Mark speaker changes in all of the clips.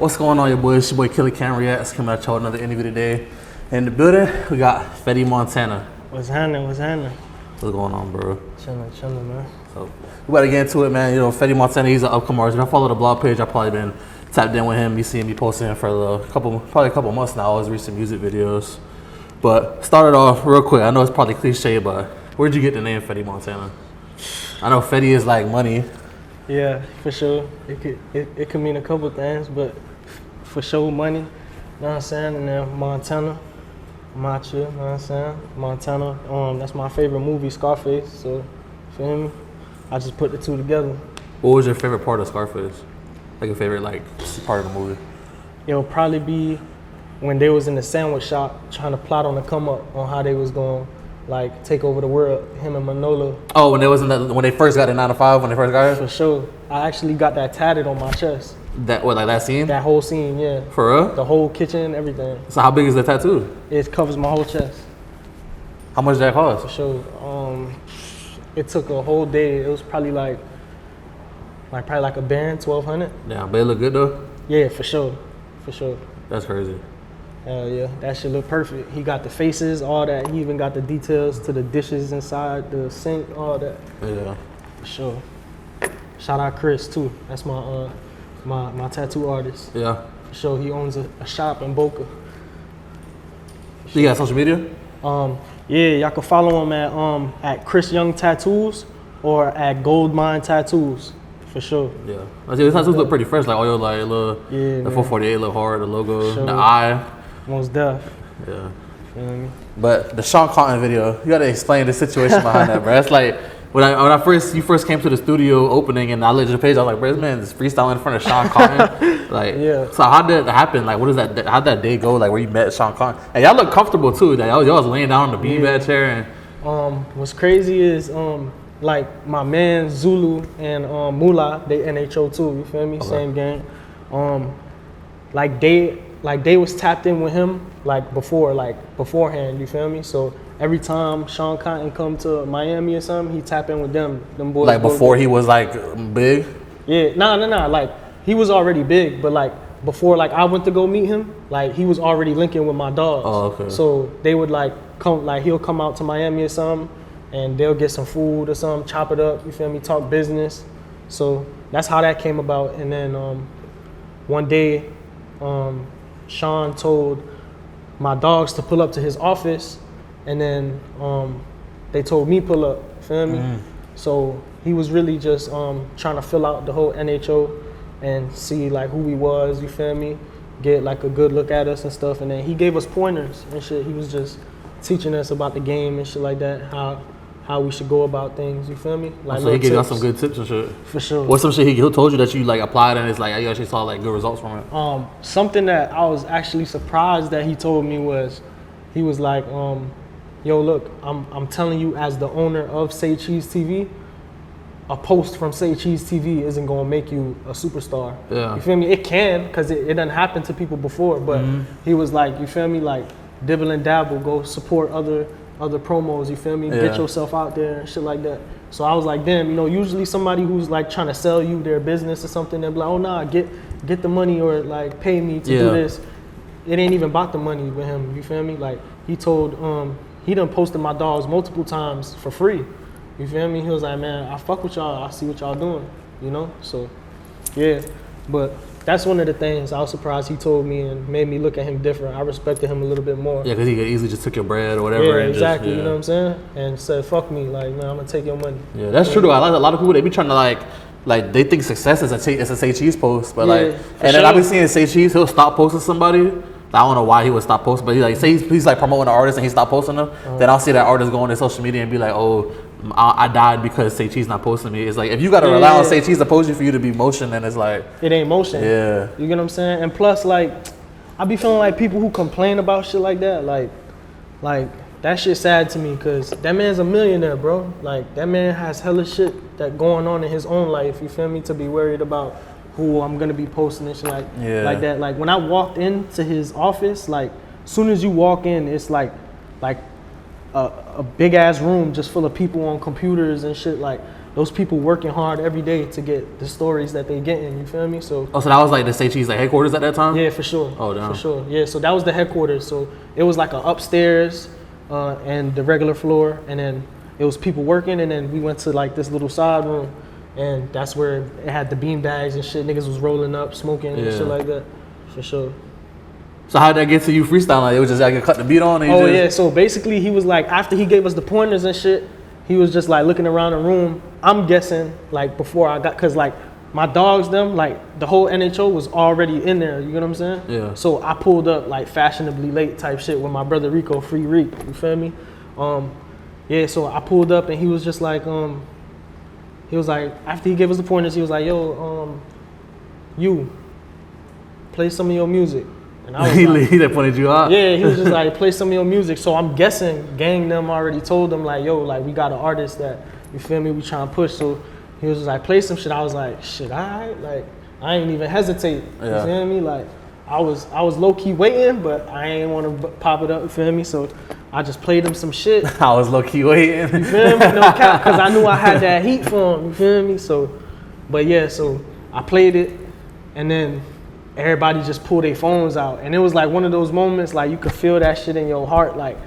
Speaker 1: What's going on, your boys? It's your boy KillaCamReacts coming at y'all another interview today. In the building, we got Fetti Montana.
Speaker 2: What's happening? What's happening?
Speaker 1: What's going on, bro?
Speaker 2: Chilling, man.
Speaker 1: So we about to get into it, man. You know, Fetti Montana, he's an upcoming artist. If I follow the blog page, I've probably been tapped in with him. You see me posting him for probably a couple months now. His recent music videos. But started off real quick. I know it's probably cliche, but where'd you get the name Fetti Montana? I know Fetti is like money.
Speaker 2: Yeah, for sure. It could mean a couple things, but for sure money. You know what I'm saying? And then Montana, Macha, you know what I'm saying? Montana. That's my favorite movie, Scarface. So, feel me? I just put the two together.
Speaker 1: What was your favorite part of Scarface? Like your favorite part of the movie?
Speaker 2: It'll probably be when they was in the sandwich shop trying to plot on the come up on how they was going like take over the world, him and Manolo.
Speaker 1: Oh, when they first got in 9 to 5, when they first got here?
Speaker 2: For sure. I actually got that tatted on my chest.
Speaker 1: That what, like that scene?
Speaker 2: That whole scene, yeah.
Speaker 1: For real?
Speaker 2: The whole kitchen, everything.
Speaker 1: So how big is the tattoo?
Speaker 2: It covers my whole chest.
Speaker 1: How much did that cost?
Speaker 2: For sure. It took a whole day. It was probably like a band, 1,200.
Speaker 1: Yeah, but it look good though?
Speaker 2: Yeah, for sure. For sure.
Speaker 1: That's crazy.
Speaker 2: Hell yeah, that shit look perfect. He got the faces, all that. He even got the details to the dishes inside the sink, all that.
Speaker 1: Yeah.
Speaker 2: For sure. Shout out Chris too. That's my tattoo artist.
Speaker 1: Yeah.
Speaker 2: For sure. He owns a shop in Boca.
Speaker 1: You got social media?
Speaker 2: Yeah, y'all can follow him at Chris Young Tattoos or at Gold Mine Tattoos. For sure.
Speaker 1: Yeah. I see the tattoos look pretty fresh, like all your little the 448 look hard, the logo,
Speaker 2: sure.
Speaker 1: the eye.
Speaker 2: Most deaf.
Speaker 1: Yeah.
Speaker 2: You know what I mean?
Speaker 1: But the Shawn video, you gotta explain the situation behind that, bro. It's like when you first came to the studio opening and I looked at the page, I was like, bro, this man is freestyling in front of Shawn. Like,
Speaker 2: yeah. So
Speaker 1: how did that happen? Like, what is that? How'd that day go? Like, where you met Shawn? And y'all look comfortable too. Like, y'all was laying down on the beanbag chair. And
Speaker 2: what's crazy is like my man Zulu and Mula, they NHO too. You feel me? Okay. Same gang. Like they was tapped in with him beforehand, you feel me? So every time Shawn Cotton come to Miami or something, he tap in with them boys.
Speaker 1: Like before he was like big?
Speaker 2: Yeah, nah. Like he was already big, but like before like I went to go meet him, like he was already linking with my dogs.
Speaker 1: Oh, okay.
Speaker 2: So they would he'll come out to Miami or something and they'll get some food or something, chop it up, you feel me, talk business. So that's how that came about. And then one day, Shawn told my dogs to pull up to his office, and then they told me pull up, feel me? So he was really just trying to fill out the whole NHO and see like who we was, you feel me? Get like a good look at us and stuff, and then he gave us pointers and shit. He was just teaching us about the game and shit like that, how we should go about things, you feel me? Like
Speaker 1: so he gave y'all some good tips and shit?
Speaker 2: For sure.
Speaker 1: What's some shit he told you that you like applied and it's like you actually saw like good results from it?
Speaker 2: Something that I was actually surprised that he told me was, he was like, yo look, I'm telling you as the owner of SayCheeseTv, a post from SayCheeseTv isn't gonna make you a superstar.
Speaker 1: Yeah.
Speaker 2: You feel me? It can, because it done happened to people before, but he was like, you feel me, like dibble and dabble, go support other promos, you feel me?
Speaker 1: Yeah.
Speaker 2: Get yourself out there and shit like that. So I was like, damn, you know, usually somebody who's like trying to sell you their business or something, they'll be like, oh nah, get the money or like pay me to do this. It ain't even about the money with him, you feel me? Like he told, he done posted my dogs multiple times for free. You feel me? He was like, man, I fuck with y'all, I see what y'all doing, you know? So yeah, but that's one of the things I was surprised he told me and made me look at him different. I respected him a little bit more.
Speaker 1: Yeah, because he could easily just took your bread or whatever.
Speaker 2: Yeah,
Speaker 1: and
Speaker 2: exactly.
Speaker 1: Just,
Speaker 2: you know what I'm saying? And said, fuck me. Like, man, I'm going to take your money.
Speaker 1: Yeah, that's true though. A lot of people, they be trying to like they think success is a Say Cheese post. But then I've been seeing Say Cheese, he'll stop posting somebody. I don't know why he would stop posting, but he's like promoting an artist and he stopped posting them. Then I'll see that artist go on their social media and be like, oh, I died because Say Cheese not posting me. It's like, if you got to rely on Say Cheese to post you for you to be motion, then it's like...
Speaker 2: It ain't motion.
Speaker 1: Yeah.
Speaker 2: You get what I'm saying? And plus, like, I be feeling like people who complain about shit like that, like that shit sad to me, because that man's a millionaire, bro. Like, that man has hella shit that going on in his own life, you feel me, to be worried about who I'm gonna be posting and shit like that. Like, when I walked into his office, like, as soon as you walk in, it's like a big ass room just full of people on computers and shit. Like those people working hard every day to get the stories that they getting. You feel me? So.
Speaker 1: Oh, so that was like the SayCheese like headquarters at that time?
Speaker 2: Yeah, for sure.
Speaker 1: Oh, damn.
Speaker 2: For sure. Yeah, so that was the headquarters. So it was like an upstairs and the regular floor, and then it was people working, and then we went to like this little side room, and that's where it had the bean bags and shit. Niggas was rolling up, smoking and shit like that. For sure.
Speaker 1: So how did that get to you freestyling? Like, it was just like you cut the beat on? And
Speaker 2: yeah. So basically, he was like, after he gave us the pointers and shit, he was just like looking around the room. I'm guessing like before I got, cause like my dogs, them, like the whole NHO was already in there. You get what I'm saying? Yeah. So I pulled up like fashionably late type shit with my brother Rico, Free Reek. You feel me? Yeah. So I pulled up and he was just like, he was like, after he gave us the pointers, he was like, yo, you play some of your music. And I was
Speaker 1: he pointed you out?
Speaker 2: Yeah, he was just like, play some of your music. So I'm guessing gang them already told them like, yo, like we got an artist that, you feel me, we trying to push. So he was just like, play some shit. I was like, shit, all right. Like, I ain't even hesitate. You feel me? Like, I was low key waiting, but I ain't want to pop it up. You feel me? So I just played him some shit.
Speaker 1: I was low key waiting.
Speaker 2: You feel me? No cap, because I knew I had that heat for him. You feel me? So, but yeah, so I played it, and then everybody just pulled their phones out, and it was like one of those moments like you could feel that shit in your heart, like,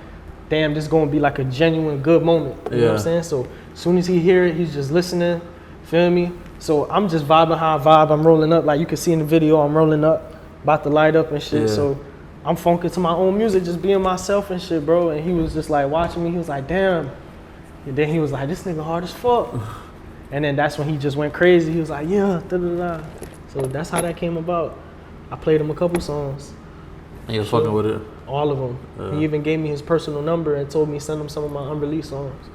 Speaker 2: damn, this is gonna be like a genuine good moment. You know what I'm saying? So as soon as he hear it, he's just listening. Feel me? So I'm just vibing how I vibe. I'm rolling up, like you can see in the video. I'm rolling up, about to light up and shit. So I'm funking to my own music, just being myself and shit, bro. And he was just like watching me. He was like, damn. And then he was like, this nigga hard as fuck. And then that's when he just went crazy. He was like, yeah, da da da. So that's how that came about. I played him a couple songs.
Speaker 1: And you was fucking with it?
Speaker 2: All of them. He even gave me his personal number and told me send him some of my unreleased songs.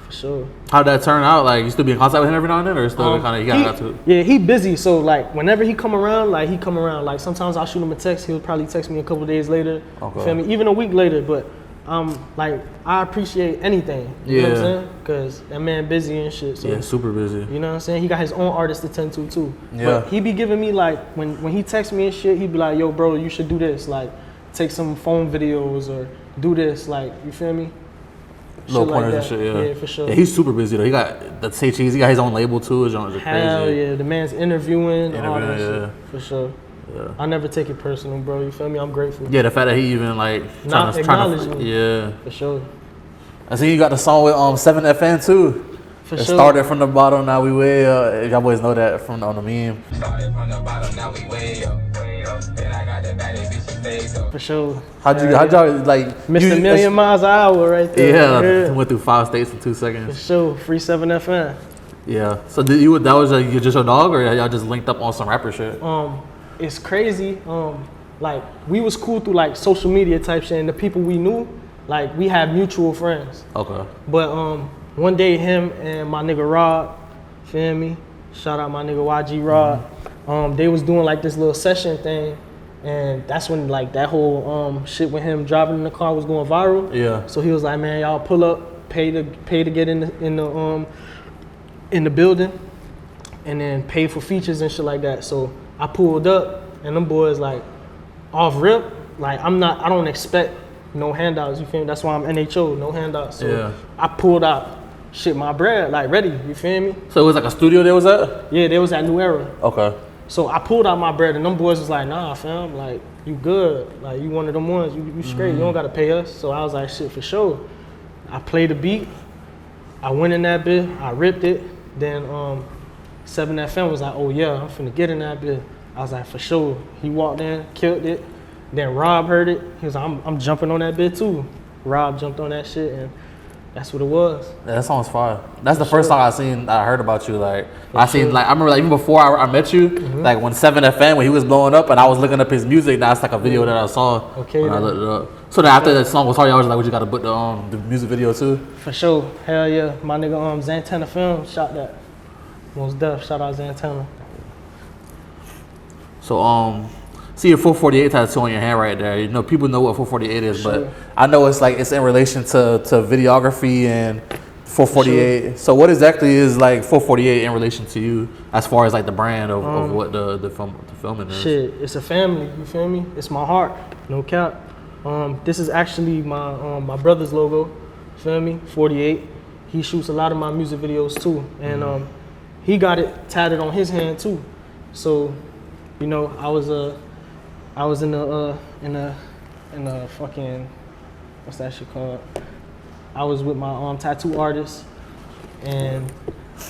Speaker 2: For sure.
Speaker 1: How'd that turn out? Like, you still be in contact with him every now and then, or still kind of you got to?
Speaker 2: Yeah, he busy. So like, whenever he come around, like he come around. Like sometimes I'll shoot him a text. He'll probably text me a couple days later. Okay. Feel me? Even a week later. But like I appreciate anything. You know what I'm saying? Because that man busy and shit. So,
Speaker 1: super busy.
Speaker 2: You know what I'm saying? He got his own artist to tend to too.
Speaker 1: Yeah.
Speaker 2: But he be giving me like when he texts me and shit, he be like, yo, bro, you should do this. Like, take some phone videos or do this. Like, you feel me?
Speaker 1: Little pointers and shit,
Speaker 2: Yeah, for sure.
Speaker 1: Yeah, he's super busy though. He got the SayCheese. He got his own label too. His own
Speaker 2: Hell yeah, the man's interviewing all that
Speaker 1: shit.
Speaker 2: For sure. Yeah. I never take it personal, bro. You feel me? I'm grateful.
Speaker 1: Yeah, the fact that he even like
Speaker 2: trying to
Speaker 1: me. Yeah,
Speaker 2: for sure.
Speaker 1: I see you got the song with 7FN too.
Speaker 2: For
Speaker 1: it
Speaker 2: sure.
Speaker 1: Started from the bottom, now we way up. Y'all boys know that from on the meme.
Speaker 3: Started from the bottom, now we way up. And I got that bad bitch, she stays up.
Speaker 2: For sure.
Speaker 1: How'd y'all like?
Speaker 2: Missed a million miles an hour right there.
Speaker 1: Yeah, went through 5 states in 2 seconds.
Speaker 2: For sure, free 7FN.
Speaker 1: Yeah. So that was just your dog, or y'all just linked up on some rapper shit?
Speaker 2: It's crazy. Like we was cool through like social media type shit, and the people we knew, like we had mutual friends.
Speaker 1: Okay.
Speaker 2: But one day him and my nigga Rod, feel me? Shout out my nigga YG Rod. They was doing like this little session thing, and that's when like that whole shit with him driving in the car was going viral. Yeah. So he was like, man, y'all pull up, pay to get in the building, and then pay for features and shit like that. So I pulled up, and them boys like off rip, like I don't expect no handouts. You feel me? That's why I'm NHO, no handouts. So I pulled out shit my bread, like ready. You feel me?
Speaker 1: So it was like a studio they was at?
Speaker 2: Yeah, they was at New Era.
Speaker 1: Okay.
Speaker 2: So I pulled out my bread, and them boys was like, nah, fam, like you good, like you one of them ones, you straight, you don't gotta pay us. So I was like, shit, for sure. I played the beat, I went in that bit, I ripped it. Then 7FN was like, oh yeah, I'm finna get in that bit. I was like, for sure. He walked in, killed it. Then Rob heard it. He was like, I'm jumping on that bit too. Rob jumped on that shit, and that's what it was.
Speaker 1: Yeah, that song's fire. That's the first song I heard about you. Like I remember like even before I met you, like when 7FN, when he was blowing up, and I was looking up his music. That's like a video that I saw.
Speaker 2: Okay.
Speaker 1: When I looked it up. So then after that song was hard, I was like, "Would you got to book the music video too?"
Speaker 2: For sure. Hell yeah. My nigga Zantana Film shot that. Most def. Shout out Zantana.
Speaker 1: So see your 448 tattoo on your hand right there. You know, people know what 448 is, but I know it's like it's in relation to videography and 448. Sure. So what exactly is like 448 in relation to you as far as like the brand of what the filming is?
Speaker 2: Shit, it's a family. You feel me? It's my heart. No cap. This is actually my brother's logo. Feel me? 48. he shoots a lot of my music videos too, and he got it tatted on his hand too. So, you know, I was in a fucking, what's that shit called? I was with my tattoo artist, and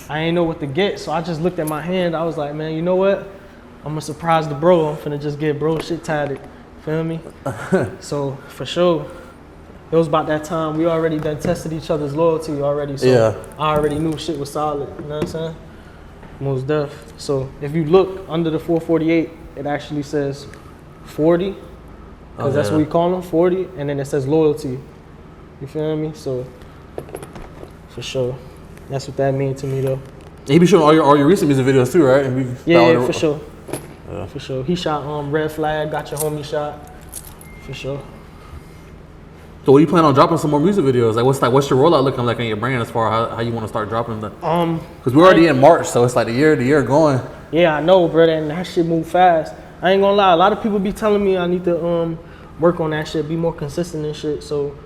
Speaker 2: I ain't know what to get, so I just looked at my hand. I was like, man, you know what? I'm gonna surprise the bro. I'm finna just get bro shit tatted. Feel me? So for sure, it was about that time. We already done tested each other's loyalty already, so
Speaker 1: Yeah.
Speaker 2: I already knew shit was solid. You know what I'm saying? Most def. So if you look under the 448, it actually says 40, because that's what we call them, 40, and then it says loyalty. You feel me? So for sure, that's what that means to me though.
Speaker 1: He be showing all your recent music videos too, right?
Speaker 2: Yeah, for sure. For sure. He shot Red Flag, Got Your Homie shot. For sure.
Speaker 1: So what do you plan on dropping some more music videos? Like what's your rollout looking like in your brand as far as how you want to start dropping them? Because we're already in March, so it's like the year going.
Speaker 2: Yeah, I know, brother, and that shit move fast. I ain't gonna lie, a lot of people be telling me I need to work on that shit, be more consistent and shit. So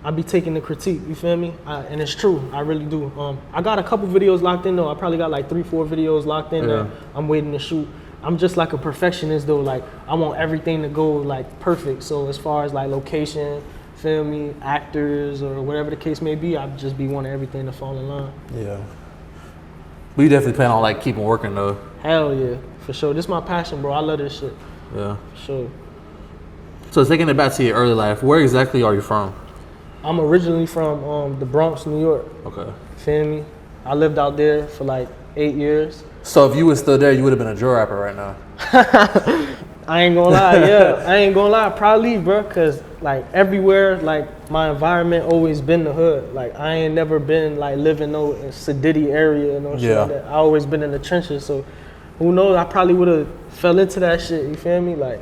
Speaker 2: I be taking the critique, you feel me? And it's true, I really do. I got a couple videos locked in though. I probably got like 3-4 videos locked in that I'm waiting to shoot. I'm just like a perfectionist though. Like I want everything to go like perfect. So as far as like location, feel me, actors or whatever the case may be, I just be wanting everything to fall in line.
Speaker 1: Yeah. We definitely plan on like keeping working though.
Speaker 2: Hell yeah, for sure. This is my passion, bro. I love this shit.
Speaker 1: Yeah.
Speaker 2: For sure.
Speaker 1: So taking it back to your early life, where exactly are you from?
Speaker 2: I'm originally from the Bronx, New York.
Speaker 1: Okay.
Speaker 2: Feel me? I lived out there for like 8 years.
Speaker 1: So if you were still there, you would have been a drill rapper right now.
Speaker 2: I ain't gonna lie, yeah. I ain't gonna lie, probably, bro, cause like everywhere, like my environment always been the hood. Like I ain't never been like living no sedity area, no shit like that. I always been in the trenches, so who knows? I probably would have fell into that shit. You feel me? Like,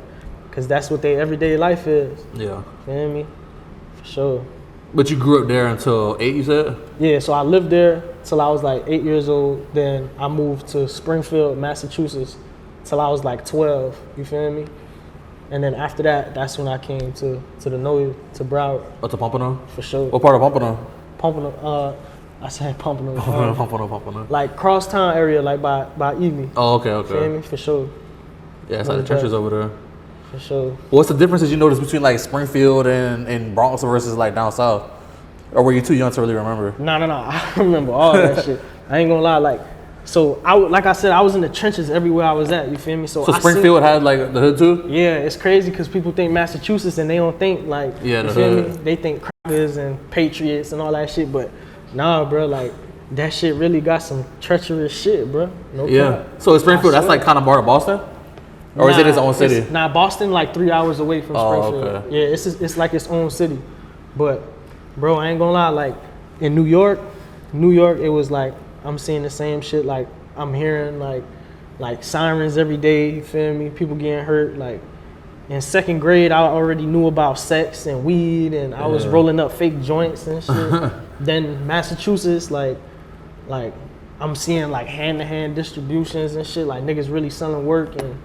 Speaker 2: cause that's what their everyday life is.
Speaker 1: Yeah.
Speaker 2: Feel me? For sure.
Speaker 1: But you grew up there until 8, you said?
Speaker 2: Yeah, so I lived there till I was like 8 years old. Then I moved to Springfield, Massachusetts, till I was like 12. You feel me? And then after that, that's when I came to Broward.
Speaker 1: Oh, to Pompano?
Speaker 2: For sure.
Speaker 1: What part of Pompano?
Speaker 2: Pompano, I said Pompano.
Speaker 1: Pompano.
Speaker 2: Like crosstown area, like by Ely.
Speaker 1: Oh, okay.
Speaker 2: Feel me? For sure.
Speaker 1: Yeah, it's like the trenches over there.
Speaker 2: For sure.
Speaker 1: What's the differences you notice between like Springfield and Bronx versus like down south? Or were you too young to really remember?
Speaker 2: No. I remember all that shit. I ain't gonna lie. Like, so like I said, I was in the trenches everywhere I was at. You feel me? So
Speaker 1: Springfield had like the hood too?
Speaker 2: Yeah, it's crazy because people think Massachusetts and they don't think like,
Speaker 1: yeah,
Speaker 2: you feel me? They think crackers and patriots and all that shit. But nah, bro, like that shit really got some treacherous shit, bro. No cap.
Speaker 1: So Springfield, that's like kind of part of Boston? Or is it its own city?
Speaker 2: Boston like 3 hours away from Springfield.
Speaker 1: Okay.
Speaker 2: Yeah, it's like its own city. But bro, I ain't gonna lie, like in New York, it was like I'm seeing the same shit. Like I'm hearing like sirens every day. You feel me? People getting hurt. Like in 2nd grade, I already knew about sex and weed, and I was rolling up fake joints and shit. Then Massachusetts, like I'm seeing like hand-to-hand distributions and shit. Like niggas really selling work and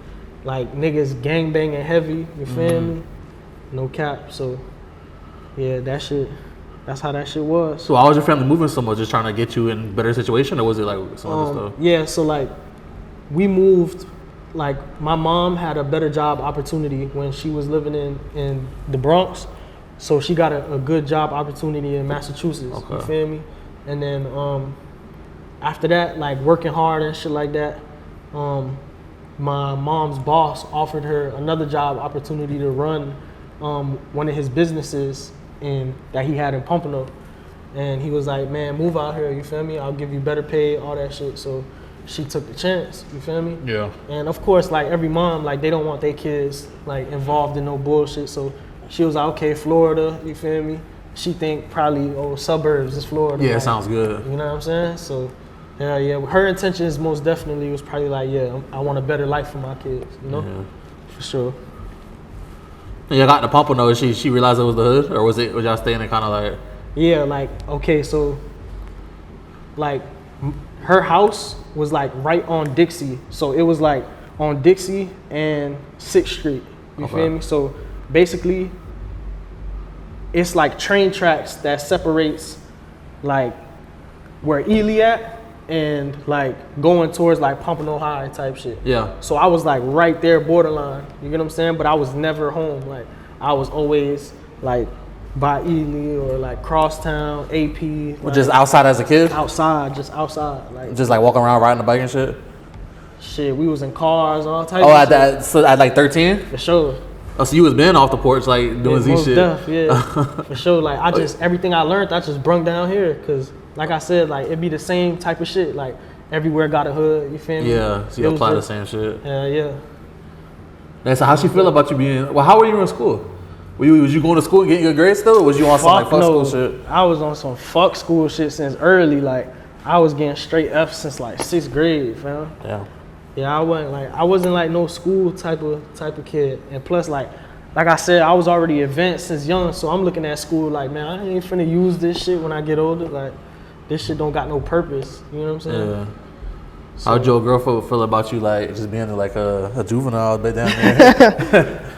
Speaker 2: like niggas gangbanging heavy. You feel me? No cap. So yeah, that's how that shit was.
Speaker 1: So how was your family moving so much? Just trying to get you in a better situation, or was it like some other stuff?
Speaker 2: Yeah, so like we moved, like my mom had a better job opportunity when she was living in the Bronx. So she got a good job opportunity in Massachusetts. Okay. You feel me? And then after that, like working hard and shit like that, my mom's boss offered her another job opportunity to run one of his businesses that he had in Pompano. And he was like, man, move out here, you feel me? I'll give you better pay, all that shit. So she took the chance, you feel me?
Speaker 1: Yeah.
Speaker 2: And of course, like every mom, like they don't want their kids like involved in no bullshit. So she was like, okay, Florida, you feel me? She think probably, suburbs is Florida.
Speaker 1: Yeah,
Speaker 2: like,
Speaker 1: sounds good.
Speaker 2: You know what I'm saying? So yeah, her intentions most definitely was probably like, yeah, I want a better life for my kids, you know? Yeah. For sure.
Speaker 1: And y'all got to Pompano, she realized it was the hood? Or was y'all staying in kind of like?
Speaker 2: Yeah, like, okay, so, like, her house was like right on Dixie. So it was like on Dixie and 6th Street, you feel me? So basically, it's like train tracks that separates like where Ely at and like going towards like Pompano High type shit.
Speaker 1: Yeah.
Speaker 2: So I was like right there borderline. You get what I'm saying? But I was never home. Like I was always like by Ely or like Crosstown, AP.
Speaker 1: Like, just outside as a kid?
Speaker 2: Outside, just outside. Like
Speaker 1: just like walking around riding the bike and shit?
Speaker 2: Shit, we was in cars, all types
Speaker 1: of
Speaker 2: shit.
Speaker 1: At that, so at like 13?
Speaker 2: For sure.
Speaker 1: Oh, so you was been off the porch like doing Z shit?
Speaker 2: Yeah, for sure. Like I just, everything I learned, I just brung down here. Cause like I said, like it be the same type of shit. Like everywhere got a hood, you feel me?
Speaker 1: Yeah, so you apply the same shit.
Speaker 2: Yeah.
Speaker 1: And so how she feel about you being, well, how were you in school? Was you going to school and getting your grades still, or was you on some like fuck school shit?
Speaker 2: I was on some fuck school shit since early. Like I was getting straight F since like 6th grade, fam.
Speaker 1: Yeah.
Speaker 2: Yeah, I wasn't like no school type of kid. And plus like I said, I was already advanced since young, so I'm looking at school like, man, I ain't finna use this shit when I get older. Like this shit don't got no purpose. You know what I'm saying?
Speaker 1: Yeah. So, how'd your girlfriend feel about you like just being like a juvenile bit down there?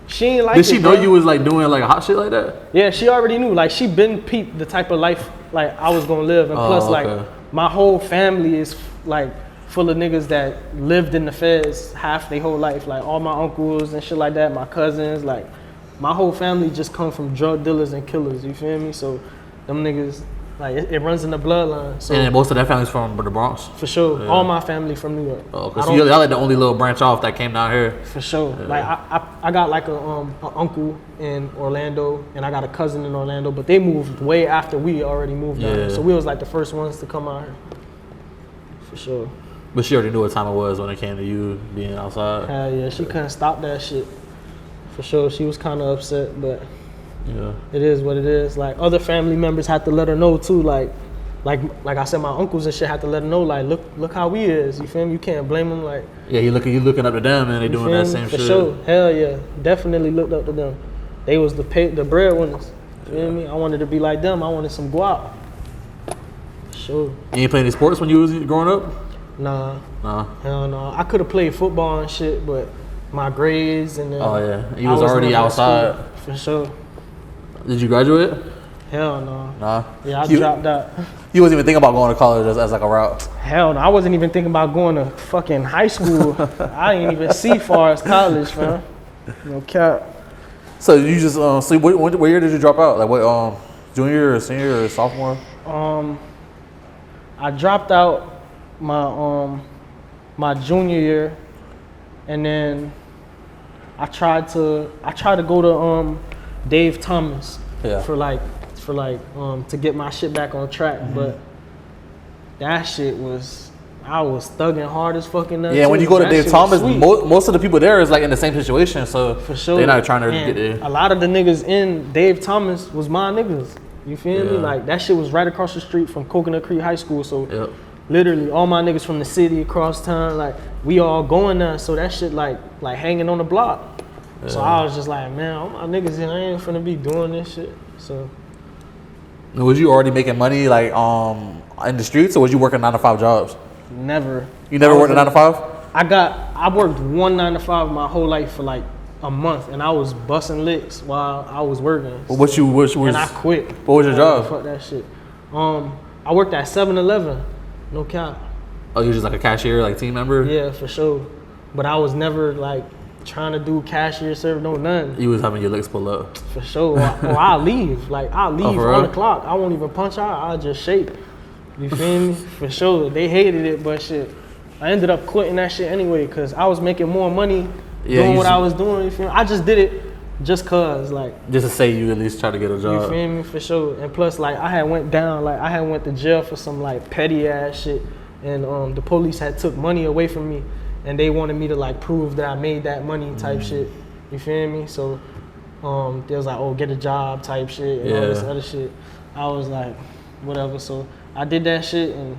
Speaker 2: She ain't like.
Speaker 1: Did she know you was like doing like hot shit like that?
Speaker 2: Yeah, she already knew. Like she been peeped the type of life like I was gonna live, and plus like my whole family is like full of niggas that lived in the feds half their whole life. Like all my uncles and shit like that, my cousins, like my whole family just come from drug dealers and killers. You feel me? So them niggas, like it runs in the bloodline. So
Speaker 1: and most of that family's from the Bronx?
Speaker 2: For sure. Yeah. All my family from New York.
Speaker 1: Oh, okay. So you're like the only little branch off that came down here?
Speaker 2: For sure. Yeah. Like I got like a uncle in Orlando and I got a cousin in Orlando, but they moved way after we already moved down here. So we was like the first ones to come out here. For sure.
Speaker 1: But she already knew what time it was when it came to you being outside?
Speaker 2: Hell yeah, she couldn't stop that shit. For sure. She was kind of upset, but yeah, it is what it is. Like other family members had to let her know too. Like I said, my uncles and shit had to let her know. Like look how we is. You feel me? You can't blame them. Like
Speaker 1: yeah, you looking up to them and they doing that same shit.
Speaker 2: For sure. Hell yeah, definitely looked up to them. They was the breadwinners. You feel me? I wanted to be like them. I wanted some guap. For sure.
Speaker 1: You ain't play any sports when you was growing up?
Speaker 2: Nah. Hell no. I could have played football and shit, but my grades and then
Speaker 1: you was already outside.
Speaker 2: For sure.
Speaker 1: Did you graduate?
Speaker 2: Hell no.
Speaker 1: Nah.
Speaker 2: Yeah, I dropped out.
Speaker 1: You wasn't even thinking about going to college as like a route?
Speaker 2: Hell no. I wasn't even thinking about going to fucking high school. I didn't even see far as college, man. No cap.
Speaker 1: So you just so what year did you drop out? Like what junior or senior or sophomore?
Speaker 2: I dropped out my junior year, and then I tried to go to Dave Thomas to get my shit back on track, but that shit was, I was thugging hard as fucking nuts.
Speaker 1: Yeah, when you go to Dave Thomas, most of the people there is like in the same situation, so
Speaker 2: for sure
Speaker 1: they're not trying to get there.
Speaker 2: A lot of the niggas in Dave Thomas was my niggas. You feel me? Like that shit was right across the street from Coconut Creek High School, so literally all my niggas from the city across town, like we all going there, so that shit like hanging on the block. So I was just like, man, all my niggas here, I ain't finna be doing this shit. So
Speaker 1: was you already making money like in the streets, or was you working 9-to-5 jobs?
Speaker 2: Never.
Speaker 1: You never worked a 9-to-5?
Speaker 2: I worked one 9-to-5 my whole life for like a month, and I was busting licks while I was working.
Speaker 1: And
Speaker 2: I quit.
Speaker 1: What was your job?
Speaker 2: Fuck that shit. I worked at 7-Eleven. No cap.
Speaker 1: Oh, you were just like a cashier, like team member?
Speaker 2: Yeah, for sure. But I was never like trying to do cashier service, no none.
Speaker 1: You was having your legs pull up.
Speaker 2: For sure. Or I'll leave. Like I'll leave on the clock. I won't even punch out. I'll just shake. You feel me? For sure. They hated it, but shit, I ended up quitting that shit anyway, cause I was making more money doing what I was doing. You feel me? I just did it just cause, like,
Speaker 1: just to say you at least try to get a job.
Speaker 2: You feel me? For sure. And plus, like, I had went to jail for some like petty ass shit, and the police had took money away from me, and they wanted me to like prove that I made that money type shit. You feel me? So they was like, oh, get a job type shit and all this other shit. I was like, whatever. So I did that shit, and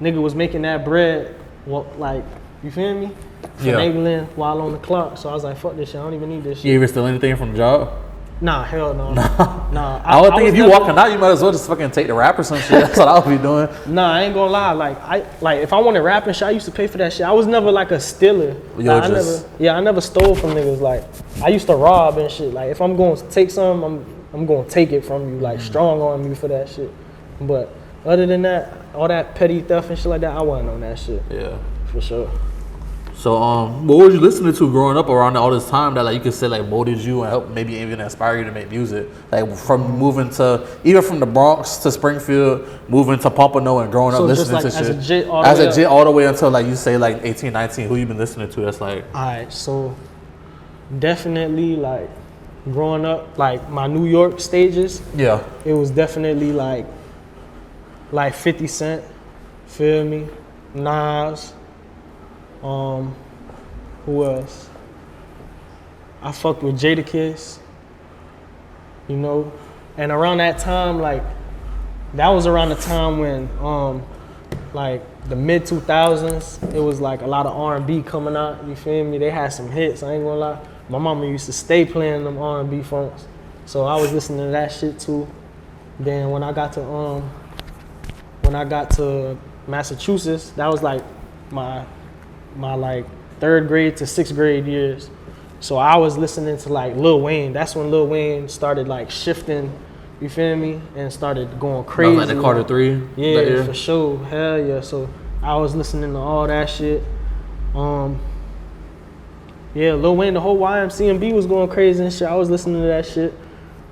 Speaker 2: nigga was making that bread, like, you feel me? Finagling while on the clock. So I was like, fuck this shit. I don't even need this shit.
Speaker 1: You ever steal anything from the job?
Speaker 2: Nah, hell no. Nah.
Speaker 1: I would think if you walking out, you might as well just fucking take the rap or some shit. That's what I would be doing.
Speaker 2: Nah, I ain't gonna lie. Like if I wanted rap and shit, I used to pay for that shit. I was never like a stealer. I never stole from niggas. Like I used to rob and shit. Like if I'm going to take something, I'm going to take it from you. Like strong on you for that shit. But other than that, all that petty theft and shit like that, I wasn't on that shit.
Speaker 1: Yeah.
Speaker 2: For sure.
Speaker 1: So what were you listening to growing up around all this time that like you could say like molded you and helped maybe even inspire you to make music? Like from moving to even from the Bronx to Springfield, moving to Pompano and growing up listening to shit. As a jit all the way until like you say like 18, 19, who you been listening to that's like
Speaker 2: alright, so definitely like growing up, like my New York stages,
Speaker 1: yeah.
Speaker 2: it was definitely like 50 Cent, feel me? Nas. Who else? I fucked with Jadakiss, you know, and around that time, like, that was around the time when, like, the mid 2000s, it was like a lot of R&B coming out. You feel me? They had some hits. I ain't gonna lie. My mama used to stay playing them R&B funks, so I was listening to that shit too. Then when I got to Massachusetts, that was like my like 3rd grade to 6th grade years. So I was listening to like Lil Wayne. That's when Lil Wayne started like shifting, you feel me, and started going crazy.
Speaker 1: Like the Carter 3?
Speaker 2: Yeah, for sure. Hell yeah. So I was listening to all that shit. Yeah, Lil Wayne, the whole YMCMB was going crazy and shit. I was listening to that shit.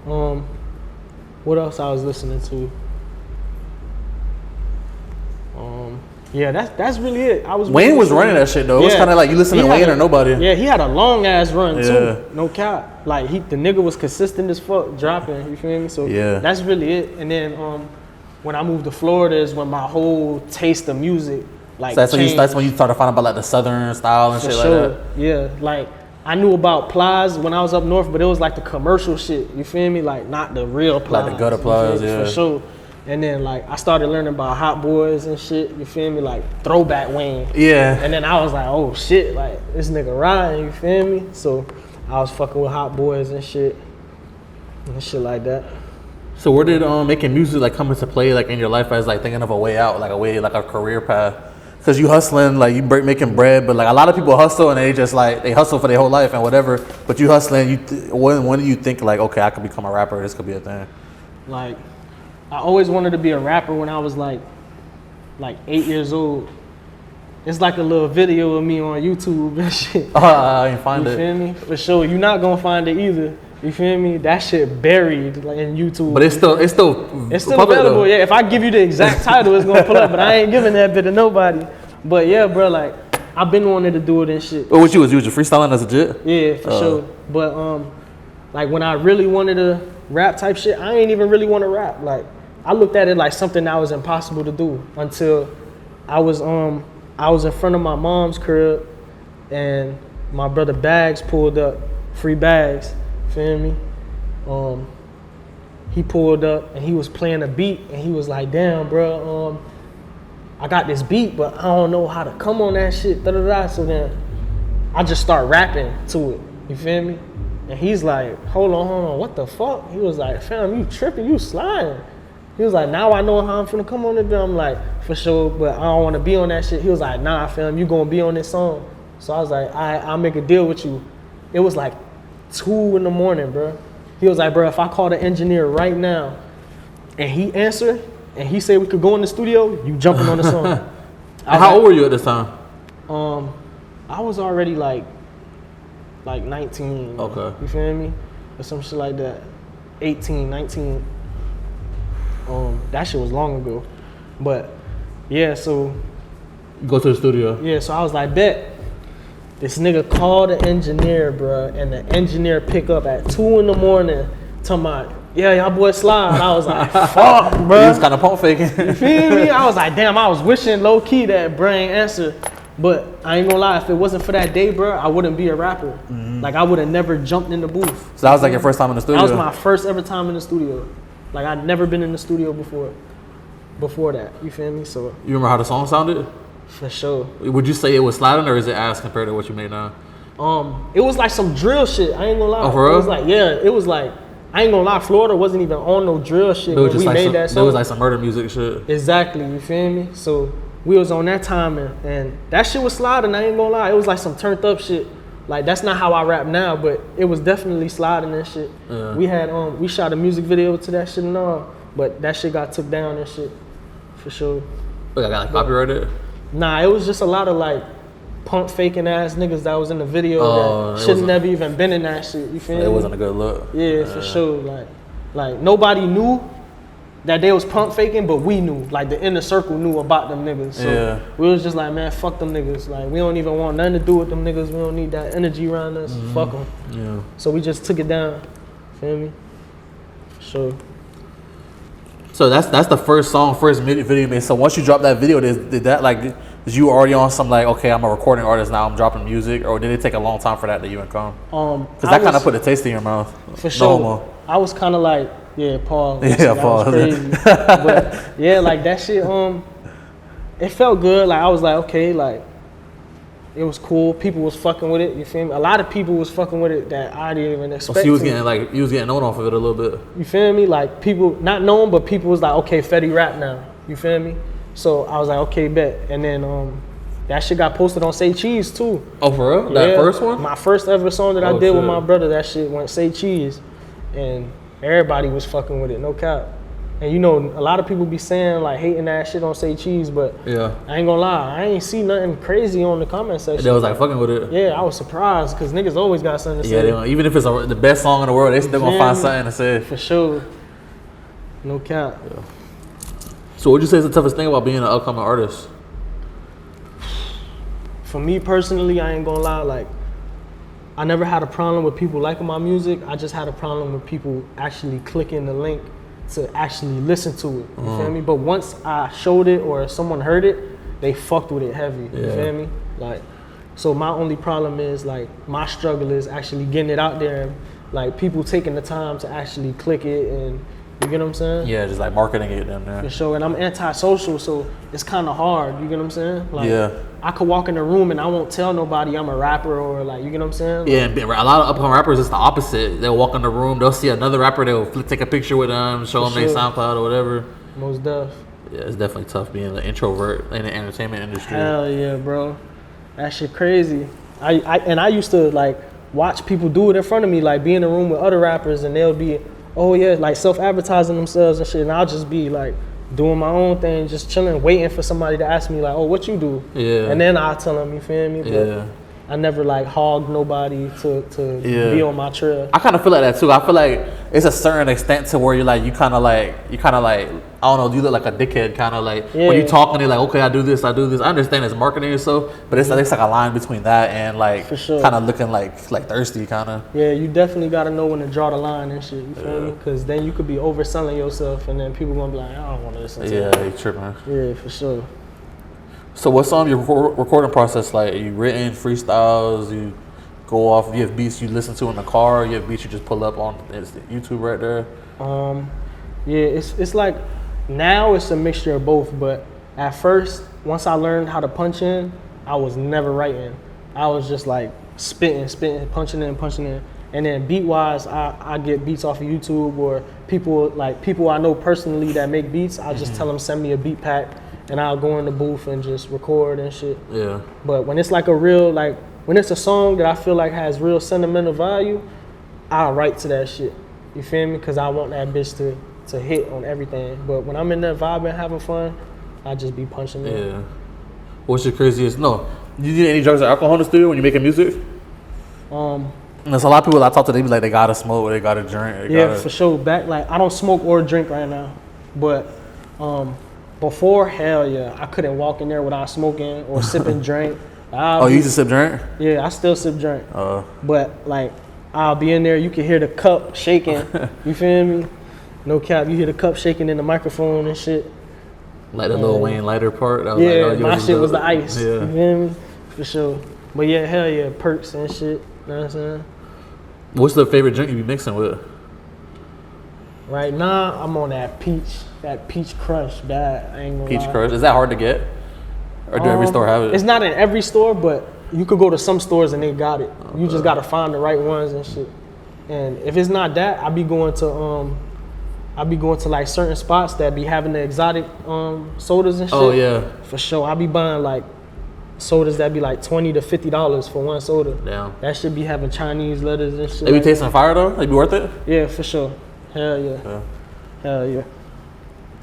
Speaker 2: What else I was listening to? Yeah, that's really it.
Speaker 1: Wayne was running that shit though. It was kind of like you listen to Wayne or nobody.
Speaker 2: Yeah, he had a long ass run too. No cap. Like the nigga was consistent as fuck dropping. You feel me? So that's really it. And then when I moved to Florida is when my whole taste of music like. So
Speaker 1: that's when you started finding about like the Southern style and shit like that.
Speaker 2: Yeah, like I knew about Plies when I was up north, but it was like the commercial shit. You feel me? Like not the real Plies.
Speaker 1: Like the gutter Plies,
Speaker 2: for sure. And then like I started learning about Hot Boys and shit, you feel me? Like throwback Wayne.
Speaker 1: Yeah.
Speaker 2: And then I was like, oh shit, like this nigga riding, you feel me? So I was fucking with Hot Boys and shit like that.
Speaker 1: So where did making music like come into play like in your life as like thinking of a way out, like a career path? Cause you hustling, like you making bread, but like a lot of people hustle and they just like they hustle for their whole life and whatever. But you hustling, when do you think like okay, I could become a rapper? This could be a thing.
Speaker 2: Like I always wanted to be a rapper when I was like 8 years old. It's like a little video of me on YouTube and shit.
Speaker 1: I ain't find it.
Speaker 2: You feel me? For sure, you're not gonna find it either. You feel me? That shit buried like in YouTube.
Speaker 1: But it's still
Speaker 2: available. Though. Yeah, if I give you the exact title, it's gonna pull up. But I ain't giving that bit to nobody. But yeah, bro, like I've been wanting to do it and shit.
Speaker 1: Oh, what you was freestyling as a jit?
Speaker 2: Yeah, for sure. But like when I really wanted to rap type shit, I ain't even really want to rap. Like I looked at it like something that was impossible to do until I was in front of my mom's crib and my brother Bags pulled up, free Bags, feel me? He pulled up and he was playing a beat and he was like, damn bro, I got this beat but I don't know how to come on that shit, da-da-da. So then I just start rapping to it, you feel me? And he's like, hold on, what the fuck? He was like, fam, you tripping, you sliding. He was like, now I know how I'm finna come on it. I'm like, for sure, but I don't wanna be on that shit. He was like, nah, fam, you gonna be on this song. So I was like, I'll make a deal with you. It was like 2 in the morning, bro. He was like, bro, if I call the engineer right now and he answer and he say we could go in the studio, you jumping on the song.
Speaker 1: How old were you at this time?
Speaker 2: I was already like 19.
Speaker 1: Okay.
Speaker 2: You feel me? Or some shit like that. 18, 19. That shit was long ago. But yeah, so
Speaker 1: go to the studio.
Speaker 2: Yeah, so I was like, bet. This nigga called the engineer, bro, and the engineer pick up at 2 in the morning talking about, yeah, y'all boy slide. I was like, fuck, bro.
Speaker 1: He was kind of pump faking.
Speaker 2: You feel me? I was like, damn, I was wishing low key that brain answer. But I ain't gonna lie, if it wasn't for that day, bro, I wouldn't be a rapper. Mm-hmm. Like I would have never jumped in the booth.
Speaker 1: So that was like your first time in the studio?
Speaker 2: That was my first ever time in the studio. Like I'd never been in the studio before that. You feel me? So
Speaker 1: you remember how the song sounded?
Speaker 2: For sure.
Speaker 1: Would you say it was sliding or is it ass compared to what you made now?
Speaker 2: It was like some drill shit. I ain't gonna lie.
Speaker 1: Oh, for real?
Speaker 2: It was like, yeah, it was like, I ain't gonna lie, Florida wasn't even on no drill shit when we made that song.
Speaker 1: It was like some murder music shit.
Speaker 2: Exactly, you feel me? So we was on that time and that shit was sliding, I ain't gonna lie. It was like some turned up shit. Like that's not how I rap now, but it was definitely sliding and shit. Yeah. We had we shot a music video to that shit and all. But that shit got took down and shit, for sure.
Speaker 1: Wait, I got like copyrighted?
Speaker 2: Nah, it was just a lot of like pump faking ass niggas that was in the video that should
Speaker 1: wasn't-
Speaker 2: never even been in that shit. You feel me?
Speaker 1: It wasn't a good look.
Speaker 2: Yeah, for sure. Like nobody knew that they was pump faking, but we knew. Like the inner circle knew about them niggas. So we was just like, man, fuck them niggas. Like we don't even want nothing to do with them niggas. We don't need that energy around us. Fuck them.
Speaker 1: Yeah.
Speaker 2: So we just took it down. Feel me? For sure.
Speaker 1: So that's the first song, first video you made. So once you dropped that video, did that like, was you already on some like, okay, I'm a recording artist now, I'm dropping music, or did it take a long time for that to even come? Because that kind of put a taste in your mouth.
Speaker 2: For sure.
Speaker 1: No,
Speaker 2: I was kind of like, yeah, pause.
Speaker 1: Yeah,
Speaker 2: that
Speaker 1: pause.
Speaker 2: was crazy. But yeah, like that shit, it felt good. Like I was like, okay, like it was cool. People was fucking with it. You feel me? A lot of people was fucking with it that I didn't even expect.
Speaker 1: So you was getting known off of it a little bit.
Speaker 2: You feel me? Like people not known, but people was like, okay, Fetti rap now. You feel me? So I was like, okay, bet. And then that shit got posted on Say Cheese too.
Speaker 1: Oh, for real? That first one?
Speaker 2: My first ever song that I did with my brother. That shit went Say Cheese, and everybody was fucking with it. No cap. And you know, a lot of people be saying like hating that shit on Say Cheese, but
Speaker 1: Yeah.
Speaker 2: I ain't gonna lie, I ain't see nothing crazy on the comment section.
Speaker 1: They was like fucking with it.
Speaker 2: Yeah, I was surprised because niggas always got something to say.
Speaker 1: Yeah, even if it's the best song in the world, they still gonna find something to say.
Speaker 2: For sure. No cap.
Speaker 1: Yeah. So what'd you say is the toughest thing about being an upcoming artist?
Speaker 2: For me personally, I ain't gonna lie, like I never had a problem with people liking my music. I just had a problem with people actually clicking the link to actually listen to it. You feel me? But once I showed it or someone heard it, they fucked with it heavy. You feel me? Like, so my only problem is like my struggle is actually getting it out there, and like people taking the time to actually click it, and you get what I'm saying?
Speaker 1: Yeah, just like marketing it down there.
Speaker 2: For sure. And I'm antisocial, so it's kind of hard. You get what I'm saying? Like,
Speaker 1: Yeah.
Speaker 2: I could walk in the room and I won't tell nobody I'm a rapper or like, you get what I'm saying? Like,
Speaker 1: Yeah, and a lot of upcoming rappers, it's the opposite. They'll walk in the room, they'll see another rapper, they'll take a picture with them, show them their SoundCloud or whatever.
Speaker 2: Most def.
Speaker 1: Yeah, it's definitely tough being an introvert in the entertainment industry.
Speaker 2: Hell yeah, bro. That shit crazy. I used to like watch people do it in front of me, like be in a room with other rappers and they'll be, oh yeah, like self-advertising themselves and shit, and I'll just be like doing my own thing, just chilling, waiting for somebody to ask me like, oh, what you do?
Speaker 1: Yeah.
Speaker 2: And then I'll tell them, you feel me? But
Speaker 1: Yeah.
Speaker 2: I never like hogged nobody to be on my trail.
Speaker 1: I kind of feel like that too. I feel like it's a certain extent to where you're like, you kind of like, I don't know, you look like a dickhead kind of like, when you talking, you're like, okay, I do this. I understand it's marketing yourself, but it's like a line between that and like,
Speaker 2: For sure.
Speaker 1: kind of looking like thirsty kind of.
Speaker 2: Yeah, you definitely got to know when to draw the line and shit, you feel me? Because then you could be overselling yourself and then people going to be like, I don't want to listen to
Speaker 1: Yeah, you tripping.
Speaker 2: Yeah, for sure.
Speaker 1: So what's your recording process like? Are you written freestyles? You go off? You have beats you listen to in the car? You have beats you just pull up on YouTube right there?
Speaker 2: Yeah, it's like now it's a mixture of both. But at first, once I learned how to punch in, I was never writing. I was just like spitting, punching in. And then beat wise, I get beats off of YouTube or people I know personally that make beats. I just tell them send me a beat pack. And I'll go in the booth and just record and shit.
Speaker 1: Yeah.
Speaker 2: But when it's like a real, like, when it's a song that I feel like has real sentimental value, I'll write to that shit. You feel me? Because I want that bitch to hit on everything. But when I'm in there vibing, having fun, I just be punching in.
Speaker 1: Yeah. What's your craziest? No. You need any drugs or alcohol in the studio when you're making music? There's a lot of people I talk to, they be like, they gotta smoke or they gotta drink.
Speaker 2: For sure. Back, like, I don't smoke or drink right now. But, before, hell yeah, I couldn't walk in there without smoking or sipping drink.
Speaker 1: You used to sip drink?
Speaker 2: Yeah, I still sip drink. But like, I'll be in there, you can hear the cup shaking. You feel me? No cap, you hear the cup shaking in the microphone and shit.
Speaker 1: Like the Lil Wayne lighter part?
Speaker 2: That was my shit was the ice. Yeah. You feel me? For sure. But yeah, hell yeah, perks and shit. You know what I'm saying?
Speaker 1: What's the favorite drink you be mixing with?
Speaker 2: Right now, I'm on that peach crush. That I ain't gonna lie.
Speaker 1: Peach crush. Is that hard to get? Or do every store have it?
Speaker 2: It's not in every store, but you could go to some stores and they got it. Okay. You just gotta find the right ones and shit. And if it's not that, I be going to like certain spots that be having the exotic sodas and shit.
Speaker 1: Oh yeah.
Speaker 2: For sure. I be buying like sodas that be like $20 to $50 for one soda.
Speaker 1: Damn.
Speaker 2: That should be having Chinese letters and shit.
Speaker 1: They be tasting fire though? They be worth it?
Speaker 2: Yeah, for sure. Hell yeah. Hell yeah.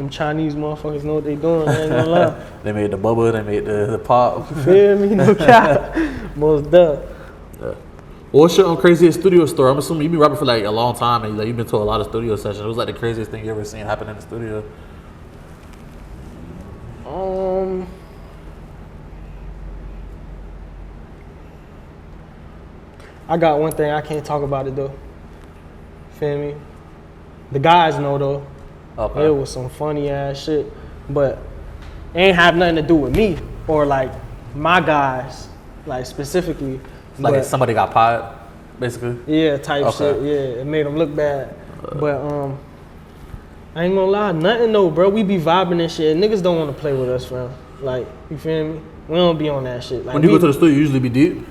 Speaker 2: Them Chinese motherfuckers know what they doing. I ain't gonna lie.
Speaker 1: They made the bubble. They made the pop.
Speaker 2: You feel me? No cap. Most done.
Speaker 1: Yeah. What's your craziest studio story? I'm assuming you've been rapping for like a long time, and like you've been to a lot of studio sessions. What was like the craziest thing you ever seen happen in the studio?
Speaker 2: I got one thing, I can't talk about it though. Feel me? The guys know though.
Speaker 1: Okay.
Speaker 2: It was some funny ass shit, but it ain't have nothing to do with me or like my guys, like specifically.
Speaker 1: Like
Speaker 2: but,
Speaker 1: somebody got pied, basically.
Speaker 2: Yeah, type
Speaker 1: Okay.
Speaker 2: shit. Yeah, it made them look bad. But I ain't gonna lie, nothing though, bro. We be vibing and shit. Niggas don't want to play with us, fam. Like, you feel me? We don't be on that shit. Like,
Speaker 1: When you go to the studio, you usually be deep.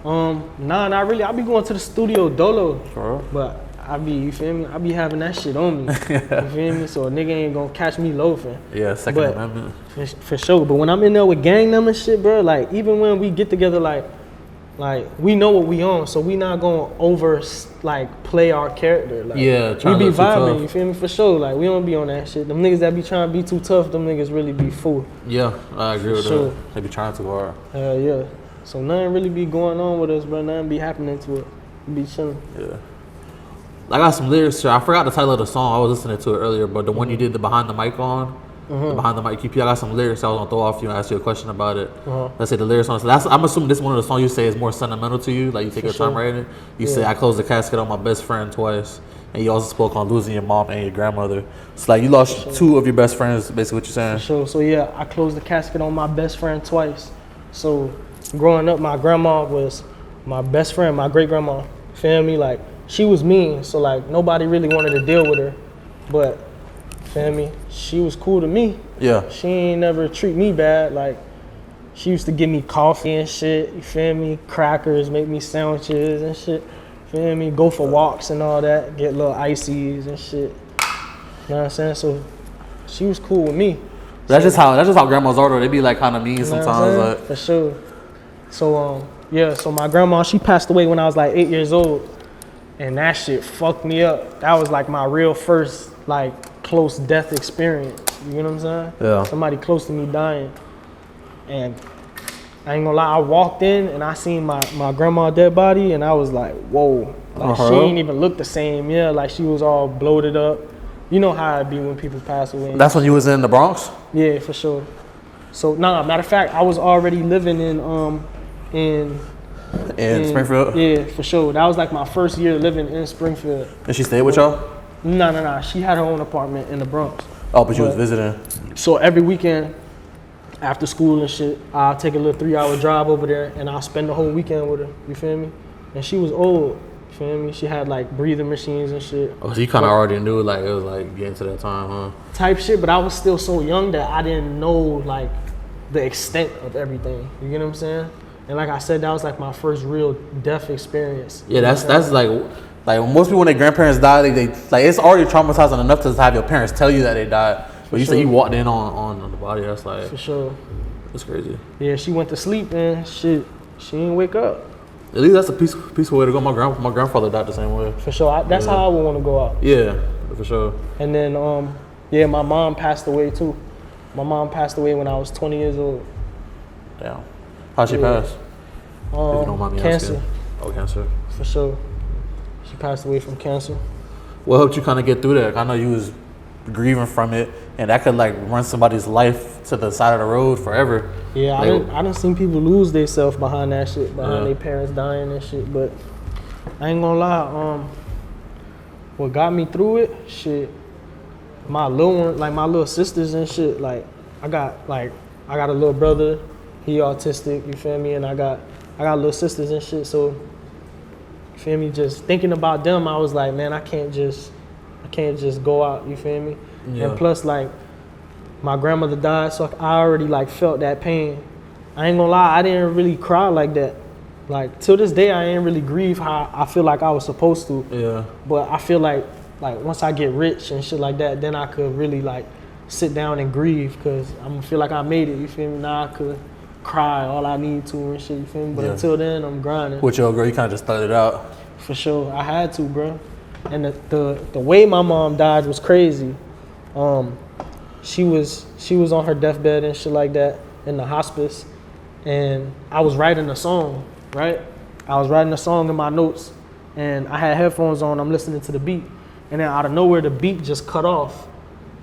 Speaker 2: Nah, not really. I be going to the studio dolo,
Speaker 1: For real?
Speaker 2: but I be, you feel me? I be having that shit on me. You feel me? So a nigga ain't gonna catch me loafing.
Speaker 1: Yeah, Second
Speaker 2: But-
Speaker 1: Amendment.
Speaker 2: For sure. But when I'm in there with gang them and shit, bro, like even when we get together, like we know what we on, so we not gonna play our character. Like,
Speaker 1: Yeah, trying
Speaker 2: we
Speaker 1: to
Speaker 2: be
Speaker 1: look too
Speaker 2: vibing.
Speaker 1: tough.
Speaker 2: You feel me? For sure. Like we don't be on that shit. Them niggas that be trying to be too tough, them niggas really be fool.
Speaker 1: Yeah, I agree with
Speaker 2: Sure.
Speaker 1: that. They be trying too hard.
Speaker 2: Hell yeah. So nothing really be going on with us, bro. Nothing be happening to it. We be chilling.
Speaker 1: Yeah. I got some lyrics here. I forgot the title of the song. I was listening to it earlier, but the one you did the behind the mic on, the behind the mic EP, I got some lyrics I was gonna throw off you and ask you a question about it. Let's say the lyrics on it. So I'm assuming this one of the songs you say is more sentimental to you, like you take your time writing it. You say, I closed the casket on my best friend twice. And you also spoke on losing your mom and your grandmother. It's like you lost two of your best friends, basically what you're saying.
Speaker 2: Sure. So yeah, I closed the casket on my best friend twice. So growing up, my grandma was my best friend, my great grandma. Feel me? Like she was mean, so like nobody really wanted to deal with her. But feel me? She was cool to me.
Speaker 1: Yeah.
Speaker 2: She ain't never treat me bad. Like she used to give me coffee and shit. You feel me? Crackers, make me sandwiches and shit. Feel me? Go for walks and all that. Get little ices and shit. You know what I'm saying? So she was cool with me.
Speaker 1: That's just how grandmas are though. They be like kind of mean
Speaker 2: You know what I'm
Speaker 1: sometimes.
Speaker 2: saying?
Speaker 1: Like
Speaker 2: For sure. So yeah, so my grandma, she passed away when I was like 8 years old. And that shit fucked me up. That was like my real first like close death experience. You know what I'm saying?
Speaker 1: Yeah.
Speaker 2: Somebody close to me dying. And I ain't gonna lie, I walked in and I seen my grandma dead body and I was like, whoa. Like she ain't even look the same. Yeah, like she was all bloated up. You know how it be when people pass away.
Speaker 1: that's when you was in the Bronx?
Speaker 2: Yeah, for sure. So matter of fact, I was already living in
Speaker 1: Springfield?
Speaker 2: Yeah, for sure. That was like my first year living in Springfield.
Speaker 1: And she stayed with y'all?
Speaker 2: No. She had her own apartment in the Bronx.
Speaker 1: Oh, but you was visiting.
Speaker 2: So every weekend after school and shit, I'll take a little 3-hour drive over there and I'll spend the whole weekend with her. You feel me? And she was old. You feel me? She had like breathing machines and shit.
Speaker 1: Oh, so you kind of already knew like it was like getting to that time, huh?
Speaker 2: Type shit, but I was still so young that I didn't know like the extent of everything. You get what I'm saying? And like I said, that was like my first real death experience.
Speaker 1: Yeah, that's like most people when their grandparents die, they like it's already traumatizing enough to have your parents tell you that they died. But you say you walked in on the body, that's like
Speaker 2: For sure.
Speaker 1: that's crazy.
Speaker 2: Yeah, she went to sleep and shit. She didn't wake up.
Speaker 1: At least that's a peaceful way to go. My grandfather died the same way.
Speaker 2: For sure. That's how I would want to go out.
Speaker 1: Yeah, for sure.
Speaker 2: And then, yeah, my mom passed away too. My mom passed away when I was 20 years old.
Speaker 1: Damn. How'd she pass? If you don't mind me
Speaker 2: Cancer.
Speaker 1: asking. Oh, cancer.
Speaker 2: For sure. She passed away from cancer.
Speaker 1: What helped you kind of get through that? I know you was grieving from it, and that could like run somebody's life to the side of the road forever.
Speaker 2: Yeah,
Speaker 1: Like,
Speaker 2: I done seen people lose themselves behind that shit, behind their parents dying and shit. But I ain't gonna lie, what got me through it, shit, my little one, like my little sisters and shit, like I got a little brother, he autistic, you feel me, and I got little sisters and shit, so you feel me, just thinking about them, I was like, man, I can't just go out, you feel me?
Speaker 1: Yeah.
Speaker 2: And plus like my grandmother died, so I already like felt that pain. I ain't gonna lie, I didn't really cry like that. Like till this day, I ain't really grieve how I feel like I was supposed to.
Speaker 1: Yeah.
Speaker 2: But I feel like once I get rich and shit like that, then I could really like sit down and grieve, cause I'm gonna feel like I made it. You feel me? Now I could cry all I need to and shit. You feel me? But until then, I'm grinding.
Speaker 1: With your girl, you kind of just started out.
Speaker 2: For sure, I had to, bro. And the way my mom died was crazy. She was on her deathbed and shit like that in the hospice, and I was writing a song, right? I was writing a song in my notes, and I had headphones on. I'm listening to the beat, and then out of nowhere, the beat just cut off.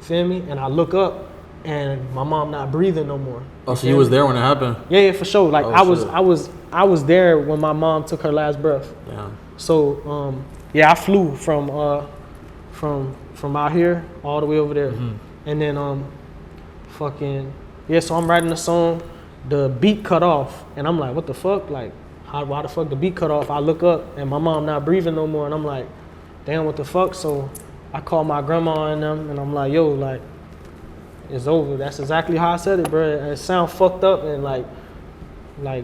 Speaker 2: Feel me? And I look up, and my mom not breathing no more.
Speaker 1: Oh, so you was there when it happened?
Speaker 2: Yeah, for sure. Like
Speaker 1: Oh,
Speaker 2: I was there when my mom took her last breath.
Speaker 1: Yeah.
Speaker 2: So yeah, I flew from out here all the way over there, and then so I'm writing a song, the beat cut off, and I'm like, what the fuck? Like, why the fuck the beat cut off? I look up and my mom not breathing no more, and I'm like, damn, what the fuck? So I call my grandma and them, and I'm like, yo, like, it's over. That's exactly how I said it, bro. It sound fucked up and like.
Speaker 1: But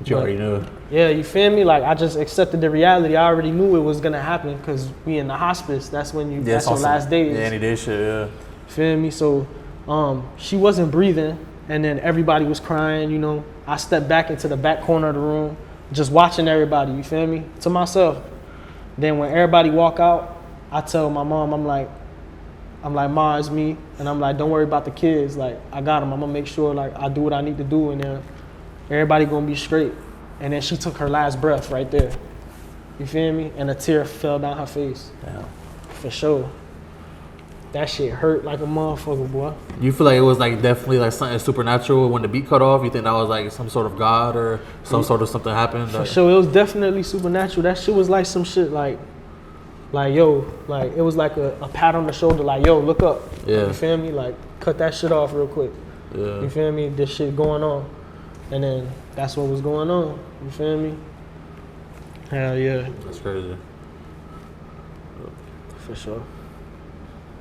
Speaker 1: you already knew.
Speaker 2: Yeah, you feel me? Like, I just accepted the reality. I already knew it was gonna happen because we in the hospice. That's when that's your last days.
Speaker 1: Yeah, any day shit, yeah.
Speaker 2: Feel me? So she wasn't breathing, and then everybody was crying, you know. I stepped back into the back corner of the room, just watching everybody, you feel me? To myself. Then when everybody walk out, I tell my mom, I'm like, Ma, it's me. And I'm like, don't worry about the kids. Like, I got them. I'm gonna make sure like I do what I need to do, and then everybody gonna be straight. And then she took her last breath right there. You feel me? And a tear fell down her face.
Speaker 1: Damn.
Speaker 2: For sure. That shit hurt like a motherfucker, boy.
Speaker 1: You feel like it was like definitely like something supernatural when the beat cut off? You think that was like some sort of God or some sort of something happened?
Speaker 2: For sure, it was definitely supernatural. That shit was like some shit like yo, like it was like a pat on the shoulder, like yo, look up.
Speaker 1: Yeah.
Speaker 2: You feel me? Like cut that shit off real quick.
Speaker 1: Yeah.
Speaker 2: You feel me? This shit going on. And then that's what was going on. You feel me? Hell yeah.
Speaker 1: That's crazy.
Speaker 2: For sure.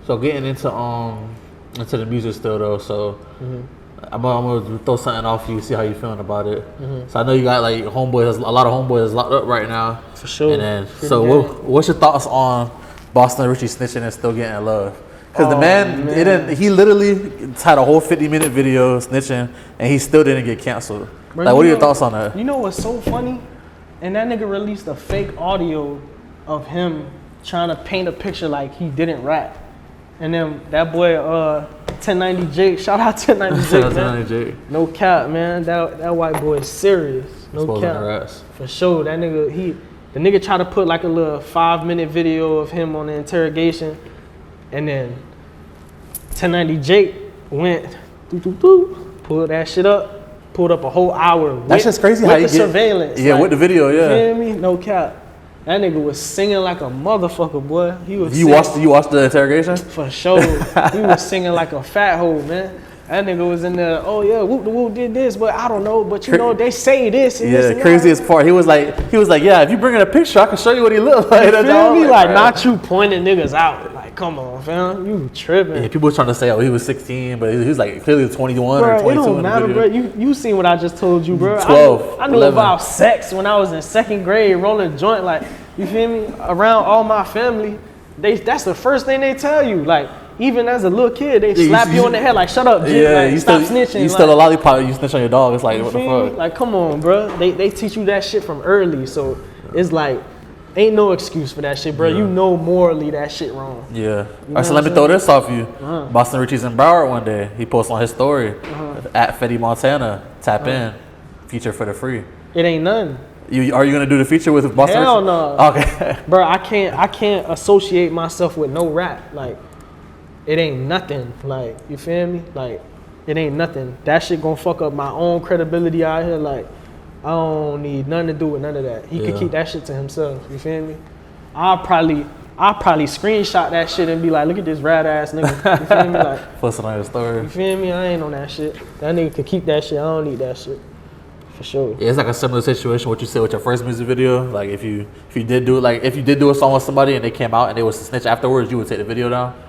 Speaker 1: So getting into the music still though, so I'm gonna throw something off you, see how you feeling about it. So I know you got like homeboys, a lot of homeboys locked up right now.
Speaker 2: For sure.
Speaker 1: And then what's your thoughts on Boston Richie snitching and still getting love? Because the man, he literally had a whole 50-minute video snitching and he still didn't get canceled.
Speaker 2: Bro,
Speaker 1: like, what are your thoughts on that?
Speaker 2: You know what's so funny? And that nigga released a fake audio of him trying to paint a picture like he didn't rap. And then that boy, 1090 Jake, shout out 1090 Jake, man.
Speaker 1: 1090 Jake.
Speaker 2: No cap, man. That white boy is serious. No
Speaker 1: Exposing
Speaker 2: cap.
Speaker 1: her ass.
Speaker 2: For sure. That nigga, the nigga tried to put like a little 5-minute video of him on the interrogation, and then 1090 Jake went pulled that shit up, pulled up a whole hour.
Speaker 1: That's just crazy
Speaker 2: with
Speaker 1: how you
Speaker 2: the
Speaker 1: get
Speaker 2: surveillance.
Speaker 1: Yeah,
Speaker 2: like,
Speaker 1: with the video, yeah.
Speaker 2: You feel me? No cap. That nigga was singing like a motherfucker, boy. He was.
Speaker 1: You watched the interrogation?
Speaker 2: For sure. He was singing like a fat hoe, man. That nigga was in there. Oh yeah, whoop the whoop did this, but I don't know. But you know they say this. And
Speaker 1: yeah,
Speaker 2: this and
Speaker 1: craziest part. He was like, yeah. If you bring in a picture, I can show you what he looked like.
Speaker 2: You feel me? Like not you pointing niggas out. Like come on, fam, you tripping.
Speaker 1: Yeah, people were trying to say, oh, he was 16, but he was like clearly 21
Speaker 2: bro,
Speaker 1: or 22.
Speaker 2: It don't matter, bro. You seen what I just told you, bro.
Speaker 1: 12.
Speaker 2: I knew
Speaker 1: 11.
Speaker 2: about sex when I was in 2nd grade, rolling joint. Like you feel me? Around all my family, that's the first thing they tell you. Like. Even as a little kid, they slap you on the head like, shut up, Jim.
Speaker 1: Yeah,
Speaker 2: like,
Speaker 1: you
Speaker 2: stop
Speaker 1: still,
Speaker 2: snitching.
Speaker 1: You still a lollipop, you snitch on your dog. It's like, what the fuck?
Speaker 2: Like, come on, bro. They teach you that shit from early. So it's like, ain't no excuse for that shit, bro. Yeah. You know morally that shit wrong.
Speaker 1: Yeah. All right, so let me throw this off you. Boston Richie's in Broward one day. He posts on his story, at Fetti Montana, tap in, feature for the free.
Speaker 2: It ain't none.
Speaker 1: Are you gonna do the feature with Boston
Speaker 2: Hell
Speaker 1: Richie?
Speaker 2: no.
Speaker 1: Okay.
Speaker 2: Bro, I can't associate myself with no rap. Like, it ain't nothing. Like, you feel me? Like, it ain't nothing. That shit gonna fuck up my own credibility out here. Like, I don't need nothing to do with none of that. He could keep that shit to himself. You feel me? I'll probably screenshot that shit and be like, look at this rad ass nigga. You feel me? Like,
Speaker 1: post it on your story.
Speaker 2: You feel me? I ain't on that shit. That nigga could keep that shit. I don't need that shit. For sure.
Speaker 1: Yeah, it's like a similar situation what you said with your first music video. Like if you did do a song with somebody and they came out and they was to snitch afterwards, you would take the video down.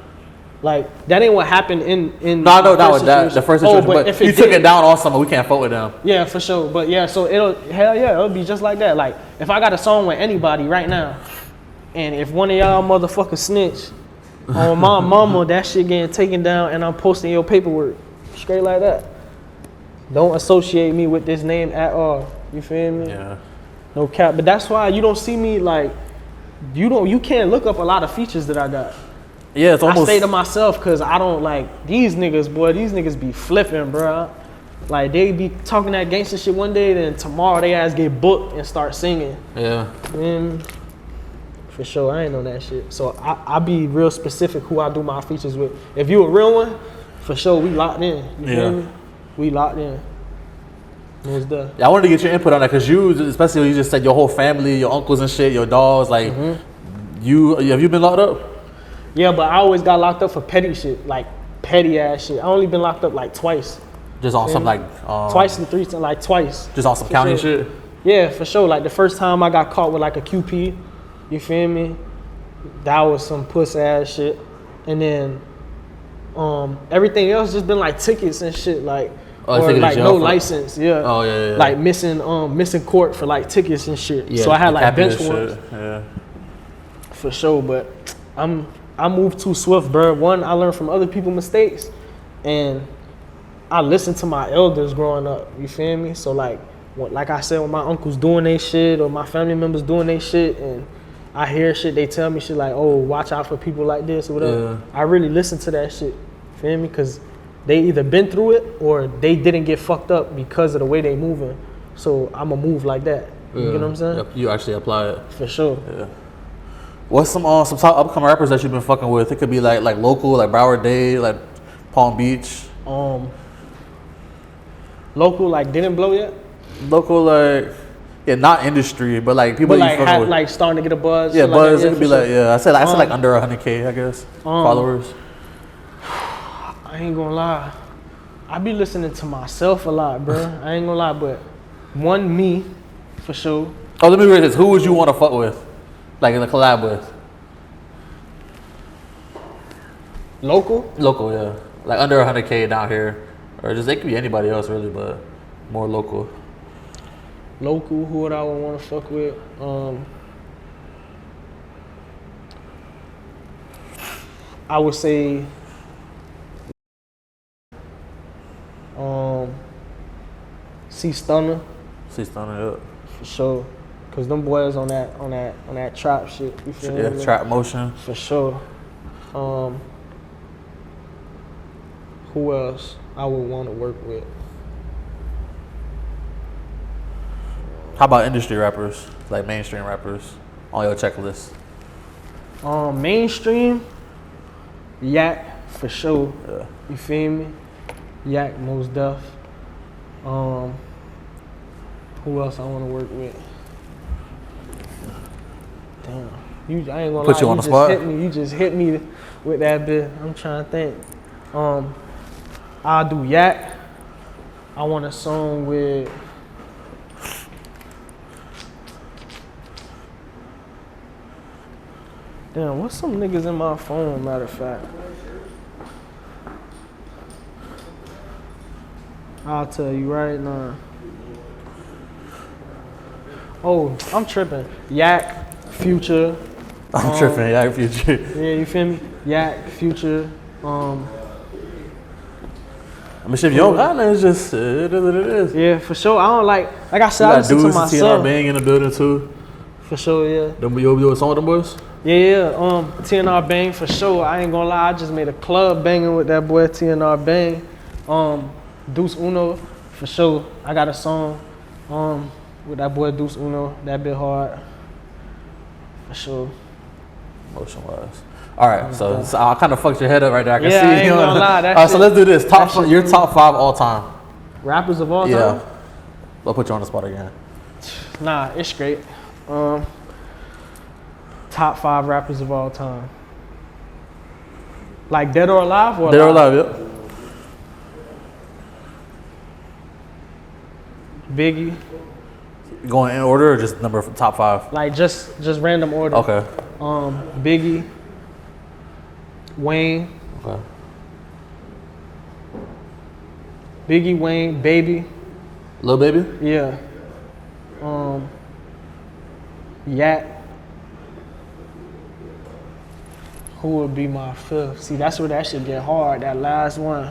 Speaker 2: Like that ain't what happened in
Speaker 1: No, that was the first situation. But if you took it down on someone, we can't fuck with them.
Speaker 2: Yeah, for sure. But yeah, so it'll be just like that. Like if I got a song with anybody right now, and if one of y'all motherfuckers snitch on my mama, that shit getting taken down, and I'm posting your paperwork straight like that. Don't associate me with this name at all. You feel me?
Speaker 1: Yeah.
Speaker 2: No cap. But that's why you don't see me like you can't look up a lot of features that I got.
Speaker 1: Yeah, it's almost.
Speaker 2: I stay to myself because I don't like these niggas, boy. These niggas be flipping, bro. Like they be talking that gangster shit one day, then tomorrow they ass get booked and start singing.
Speaker 1: Yeah.
Speaker 2: For sure, I ain't on that shit. So I be real specific who I do my features with. If you a real one, for sure we locked in. You feel me? We locked in. What's that?
Speaker 1: Yeah, I wanted to get your input on that because you, especially you just said your whole family, your uncles and shit, your dogs, like have you been locked up?
Speaker 2: Yeah, but I always got locked up for petty shit, like petty ass shit. I only been locked up like twice.
Speaker 1: Just on some like
Speaker 2: twice and three, like twice.
Speaker 1: Just on some county shit.
Speaker 2: Yeah, for sure. Like the first time I got caught with like a QP, you feel me? That was some puss ass shit. And then everything else just been like tickets and shit, like or like no license. Yeah.
Speaker 1: Oh yeah.
Speaker 2: Like missing court for like tickets and shit. Yeah, so I had like bench warrants.
Speaker 1: Yeah.
Speaker 2: For sure, but I moved too swift, bro. One, I learned from other people's mistakes, and I listened to my elders growing up. You feel me? So like I said, when my uncles doing their shit or my family members doing their shit, and I hear shit, they tell me shit like, "Oh, watch out for people like this" or whatever. Yeah. I really listen to that shit. Feel me? Because they either been through it or they didn't get fucked up because of the way they moving. So I'ma move like that. You know what I'm saying?
Speaker 1: Yep, you actually apply it.
Speaker 2: For sure.
Speaker 1: Yeah. What's some top upcoming rappers that you've been fucking with? It could be like local, like Broward Day, like Palm Beach.
Speaker 2: Local, like didn't blow yet?
Speaker 1: Local, like not industry, but like people
Speaker 2: but like
Speaker 1: you fucking with.
Speaker 2: Like starting to get a buzz.
Speaker 1: Yeah, buzz.
Speaker 2: Like
Speaker 1: it could be like I said like under 100K, I guess, followers.
Speaker 2: I ain't gonna lie, I be listening to myself a lot, bro. I ain't gonna lie, but one me, for sure.
Speaker 1: Oh, let me read this. Who would you want to fuck with, like in a collab with? Local, yeah. Like under 100K down here, or just it could be anybody else really, but more local.
Speaker 2: Local, who would I want to fuck with? I would say C-Stunner.
Speaker 1: C-Stunner, yeah.
Speaker 2: For sure. Cause them boys on that trap shit. You feel me?
Speaker 1: Yeah, trap motion.
Speaker 2: For sure. Who else I would want to work with?
Speaker 1: How about industry rappers, like mainstream rappers, on your checklist?
Speaker 2: Mainstream, Yak for sure.
Speaker 1: Yeah.
Speaker 2: You feel me? Yak most def. Who else I want to work with? Damn, I ain't gonna lie.
Speaker 1: Put you on the spot.
Speaker 2: You just hit me with that bit. I'm trying to think. I'll do Yak. I want a song with. Damn, what's some niggas in my phone, matter of fact? I'll tell you right now. Oh, I'm tripping. Yak, Future.
Speaker 1: I'm tripping, Yak, Future.
Speaker 2: Yeah, you feel me? Yak, Future.
Speaker 1: I mean, shit, if you don't got it, it's just, it is what it is.
Speaker 2: Yeah, for sure. I don't like I said, I listen to myself.
Speaker 1: TNR Bang in the building too.
Speaker 2: For sure, yeah.
Speaker 1: You'll be with some of them boys?
Speaker 2: Yeah, TNR Bang for sure. I ain't gonna lie, I just made a club banging with that boy TNR Bang. Deuce Uno, for sure. I got a song with that boy Deuce Uno, that bit hard. For sure.
Speaker 1: Motion wise. Alright, so I kind of fucked your head up right there. I can see
Speaker 2: I ain't gonna lie.
Speaker 1: Alright, so let's do this. Your top 5 all time.
Speaker 2: Rappers of all time?
Speaker 1: Yeah. I'll put you on the spot again.
Speaker 2: Nah, it's great. Top 5 rappers of all time. Like dead or alive or
Speaker 1: Dead or alive, yep.
Speaker 2: Biggie.
Speaker 1: Going in order or just top 5?
Speaker 2: Like just random order.
Speaker 1: Okay.
Speaker 2: Biggie. Wayne.
Speaker 1: Okay.
Speaker 2: Biggie, Wayne, Baby.
Speaker 1: Lil Baby?
Speaker 2: Yeah. Yak. Who would be my 5th? See, that's where that shit get hard, that last one.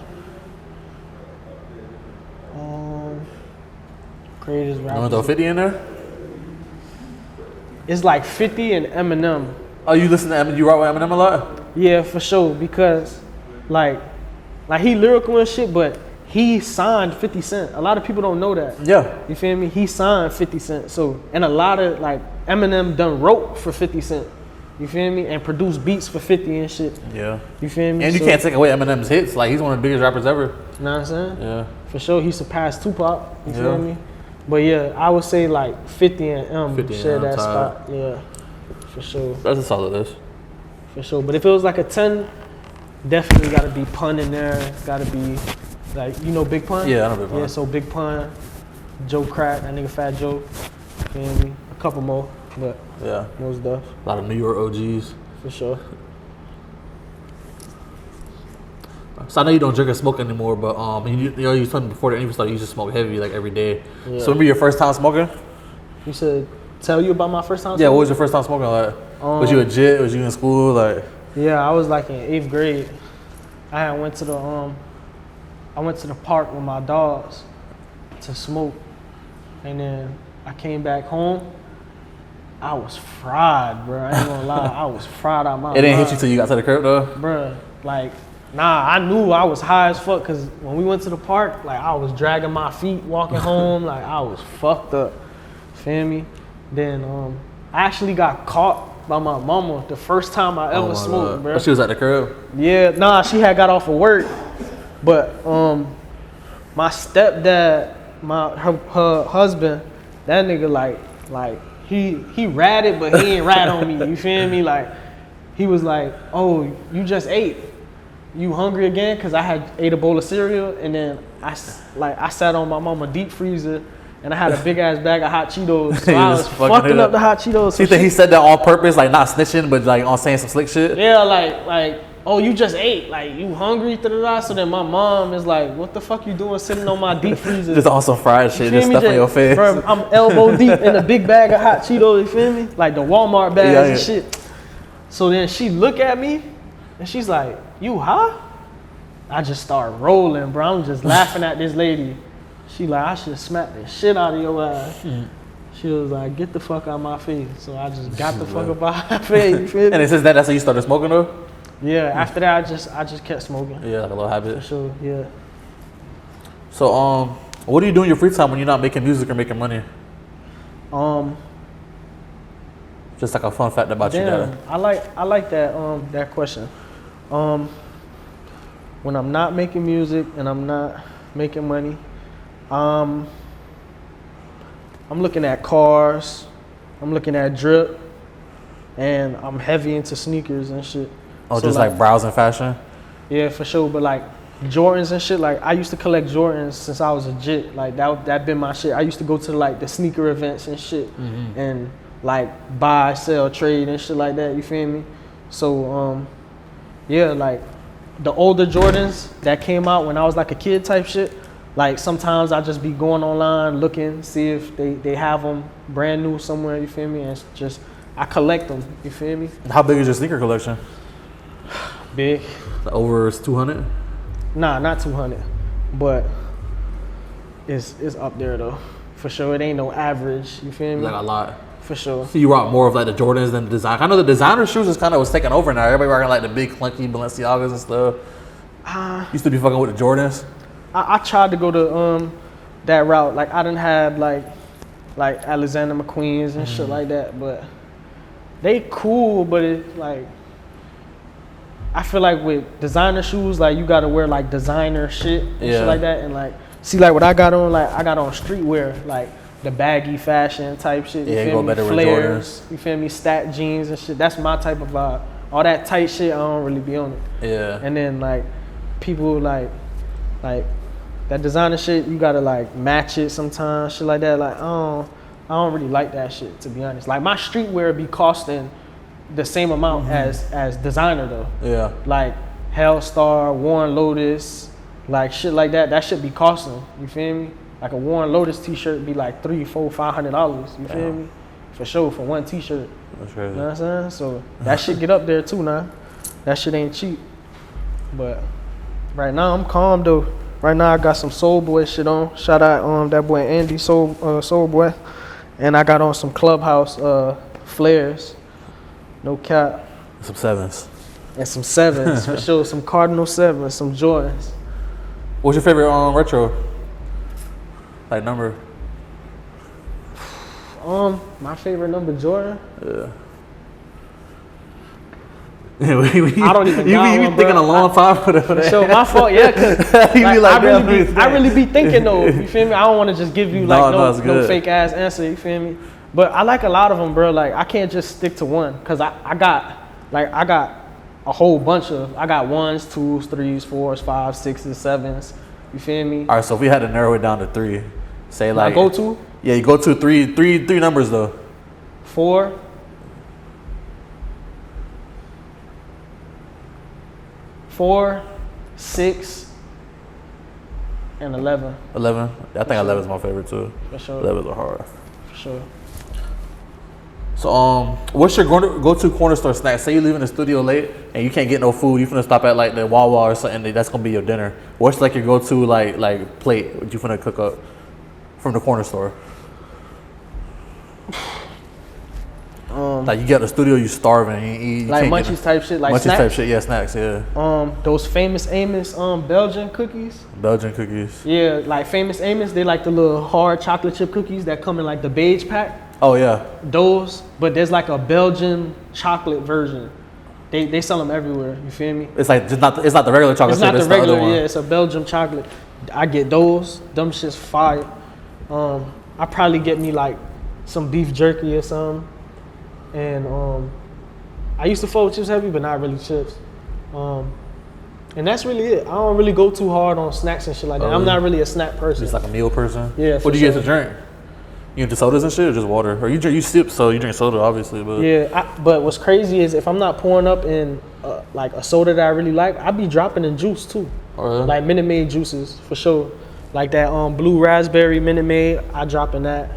Speaker 2: Greatest rapper.
Speaker 1: You want to throw 50 in there?
Speaker 2: It's like 50 and Eminem.
Speaker 1: Oh, you listen to Eminem? You rock with Eminem a lot?
Speaker 2: Yeah, for sure. Because like he lyrical and shit, but he signed 50 Cent. A lot of people don't know that.
Speaker 1: Yeah.
Speaker 2: You feel me? He signed 50 Cent. So, and a lot of like Eminem done wrote for 50 Cent. You feel me? And produced beats for 50 and shit.
Speaker 1: Yeah.
Speaker 2: You feel me?
Speaker 1: And you can't take away Eminem's hits. Like, he's one of the biggest rappers ever.
Speaker 2: You know what I'm saying?
Speaker 1: Yeah.
Speaker 2: For sure, he surpassed Tupac. You feel me? But yeah, I would say like 50 and M
Speaker 1: 50
Speaker 2: share
Speaker 1: and M
Speaker 2: that
Speaker 1: tied.
Speaker 2: spot. Yeah, for sure.
Speaker 1: That's a solid list.
Speaker 2: For sure. But if it was like a 10, definitely got to be Pun in there. Got to be like, you know Big Pun?
Speaker 1: Yeah, I know Big Pun.
Speaker 2: Yeah, so Big Pun, Joe Crack, that nigga Fat Joe. Feel me? A couple more, but
Speaker 1: Yeah.
Speaker 2: most stuff.
Speaker 1: A lot of New York OGs.
Speaker 2: For sure.
Speaker 1: So I know you don't drink or smoke anymore, but you know you told me before the interview started you used to smoke heavy like every day.
Speaker 2: Yeah.
Speaker 1: So remember your first time smoking?
Speaker 2: You said, tell you about my first time?
Speaker 1: Yeah, what was your first time smoking like? Was you a jit? Was you in school? Like?
Speaker 2: Yeah, I was like in 8th grade. I went to the park with my dogs to smoke, and then I came back home. I was fried, bro. I ain't gonna lie, I was fried out my
Speaker 1: It didn't
Speaker 2: mind.
Speaker 1: hit you till you got to the crib though?
Speaker 2: Bruh, like, nah, I knew I was high as fuck, cause when we went to the park, like I was dragging my feet walking home, like I was fucked up. Feel me? Then I actually got caught by my mama the first time I ever smoked, bro.
Speaker 1: Oh, she was at the crib?
Speaker 2: Yeah, nah, she had got off of work, but my stepdad, her husband, that nigga like he ratted, but he ain't rat on me. You feel me? Like he was like, "Oh, you just ate? You hungry again?" Cause I had ate a bowl of cereal, and then I sat on my mama deep freezer, and I had a big ass bag of hot Cheetos. So I was fucking up the hot Cheetos.
Speaker 1: So you think he said that on purpose, like not snitching, but like on saying some slick shit?
Speaker 2: Yeah, like, oh, you just ate, like you hungry, da-da-da. So then my mom is like, what the fuck you doing sitting on my deep freezer?
Speaker 1: Just on some fried shit, just stuff in your face.
Speaker 2: Bro, I'm elbow deep in a big bag of hot Cheetos, you feel me? Like the Walmart bags and shit. So then she look at me and she's like, you high? I just start rolling, bro. I'm just laughing at this lady. She like, I should smack the shit out of your ass. She was like, get the fuck out of my face. So I just got the fuck up out of my face, you feel me?
Speaker 1: And it says that's how you started smoking though?
Speaker 2: Yeah, after that I just kept smoking.
Speaker 1: Yeah, like a little habit.
Speaker 2: For sure, yeah.
Speaker 1: So what do you do in your free time when you're not making music or making money? Just like a fun fact about you.
Speaker 2: Damn, I like that question. When I'm not making music and I'm not making money, I'm looking at cars, I'm looking at drip, and I'm heavy into sneakers and shit.
Speaker 1: Oh,
Speaker 2: So,
Speaker 1: just like browsing fashion?
Speaker 2: Yeah, for sure. But like Jordans and shit, like I used to collect Jordans since I was a jit. Like that been my shit. I used to go to like the sneaker events and shit, and like buy, sell, trade and shit like that. You feel me? So yeah, like the older Jordans that came out when I was like a kid type shit. Like sometimes I just be going online looking, see if they have them brand new somewhere. You feel me? And just I collect them. You feel me?
Speaker 1: How big is your sneaker collection?
Speaker 2: Big.
Speaker 1: Like over 200?
Speaker 2: Nah, not 200, but it's up there though. For sure, it ain't no average. You feel me?
Speaker 1: Like a lot.
Speaker 2: For sure.
Speaker 1: So you rock more of like the Jordans than the design. I know the designer shoes is kind of was taking over now. Everybody rocking like the big clunky Balenciagas and stuff. Used to be fucking with the Jordans.
Speaker 2: I tried to go to that route. Like I done had like Alexander McQueen's and shit like that, but they cool, but it's like I feel like with designer shoes, like you gotta wear like designer shit and shit like that, and like see like what I got on, like I got on streetwear, like the baggy fashion type shit. You feel me? Flares, you feel me? Stacked jeans and shit. That's my type of vibe. All that tight shit, I don't really be on it.
Speaker 1: Yeah.
Speaker 2: And then like people like that designer shit, you gotta like match it sometimes, shit like that. Like I don't really like that shit, to be honest. Like my streetwear be costing the same amount as designer though. Yeah. Like Hellstar, Warren Lotus, like shit like that. That should be costing. You feel me? Like a Warren Lotus t-shirt be like $300, $400, $500. You feel me? For sure, for one t-shirt.
Speaker 1: That's crazy.
Speaker 2: You know what I'm saying? So that shit get up there too now. That shit ain't cheap. But right now I'm calm though. Right now I got some Soul Boy shit on. Shout out that boy Andy Soul Boy. And I got on some Clubhouse flares. No cap.
Speaker 1: Some 7s.
Speaker 2: And some 7s for sure. Some Cardinal 7s, some Jordans.
Speaker 1: What's your favorite retro? Like number?
Speaker 2: My favorite number, Jordan.
Speaker 1: Yeah.
Speaker 2: I don't even
Speaker 1: You
Speaker 2: got
Speaker 1: be
Speaker 2: one,
Speaker 1: thinking
Speaker 2: bro.
Speaker 1: a long time for that.
Speaker 2: So my fault, yeah, cause I really be thinking though. You feel me? I don't want to just give you like no fake ass answer. You feel me? But I like a lot of them, bro. Like I can't just stick to one, cause I got a whole bunch of. I got 1s, 2s, 3s, 4s, 5s, 6s, 7s. You feel me?
Speaker 1: All right, so if we had to narrow it down to 3, say like
Speaker 2: go to.
Speaker 1: Yeah, you go to three numbers though.
Speaker 2: 4. 4, 6, and 11.
Speaker 1: 11. I think 11 is my favorite too.
Speaker 2: For sure.
Speaker 1: 11s are hard.
Speaker 2: For sure.
Speaker 1: So what's your go-to corner store snack? Say you leaving the studio late and you can't get no food. You finna stop at like the Wawa or something. That's gonna be your dinner. What's like your go-to like plate? What you finna cook up from the corner store? Like you get out the studio, you starving. You
Speaker 2: Like
Speaker 1: can't
Speaker 2: munchies type shit, like
Speaker 1: munchies
Speaker 2: snacks?
Speaker 1: type shit. Yeah, snacks. Yeah.
Speaker 2: Those famous Amos Belgian cookies.
Speaker 1: Belgian cookies.
Speaker 2: Yeah, like famous Amos, they like the little hard chocolate chip cookies that come in like the beige pack.
Speaker 1: Oh yeah.
Speaker 2: Those, but there's like a Belgian chocolate version. They sell them everywhere. You feel me?
Speaker 1: It's like it's not the regular chocolate
Speaker 2: It's
Speaker 1: chip.
Speaker 2: not the regular.
Speaker 1: other one.
Speaker 2: Yeah, it's a Belgian chocolate. I get those. Them shit's fire. I probably get me like some beef jerky or something. And I used to fuck with Chips Heavy, but not really chips. And that's really it. I don't really go too hard on snacks and shit like that. I'm not really a snack person.
Speaker 1: Just like a meal person.
Speaker 2: Yeah.
Speaker 1: What do you get to drink? You into sodas and shit or just water? Or you sip, so you drink soda obviously, but
Speaker 2: Yeah, but what's crazy is if I'm not pouring up in like a soda that I really like, I be dropping in juice too.
Speaker 1: Oh, yeah?
Speaker 2: Like Minute Maid juices for sure. Like that blue raspberry Minute Maid, I drop in that.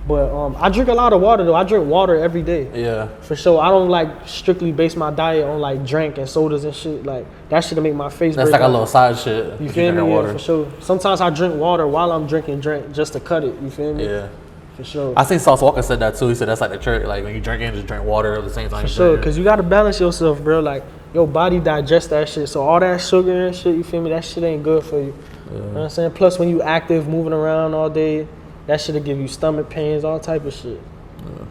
Speaker 2: But I drink a lot of water though. I drink water every day.
Speaker 1: Yeah.
Speaker 2: For sure. I don't like strictly base my diet on like drink and sodas and shit. Like that shit'll make my face
Speaker 1: That's
Speaker 2: break
Speaker 1: like a
Speaker 2: out.
Speaker 1: little side shit.
Speaker 2: You feel me?
Speaker 1: Water.
Speaker 2: Yeah, for sure. Sometimes I drink water while I'm drinking drink just to cut it. You feel me?
Speaker 1: Yeah.
Speaker 2: For sure.
Speaker 1: I think Sauce Walker said that too. He said that's like the trick. Like when you drinking, just drink water at the same time.
Speaker 2: For sure, because you gotta balance yourself, bro. Like your body digests that shit. So all that sugar and shit, you feel me? That shit ain't good for you.
Speaker 1: Yeah.
Speaker 2: You know what I'm saying? Plus when you active, moving around all day, that shit'll give you stomach pains, all type of shit.
Speaker 1: Yeah.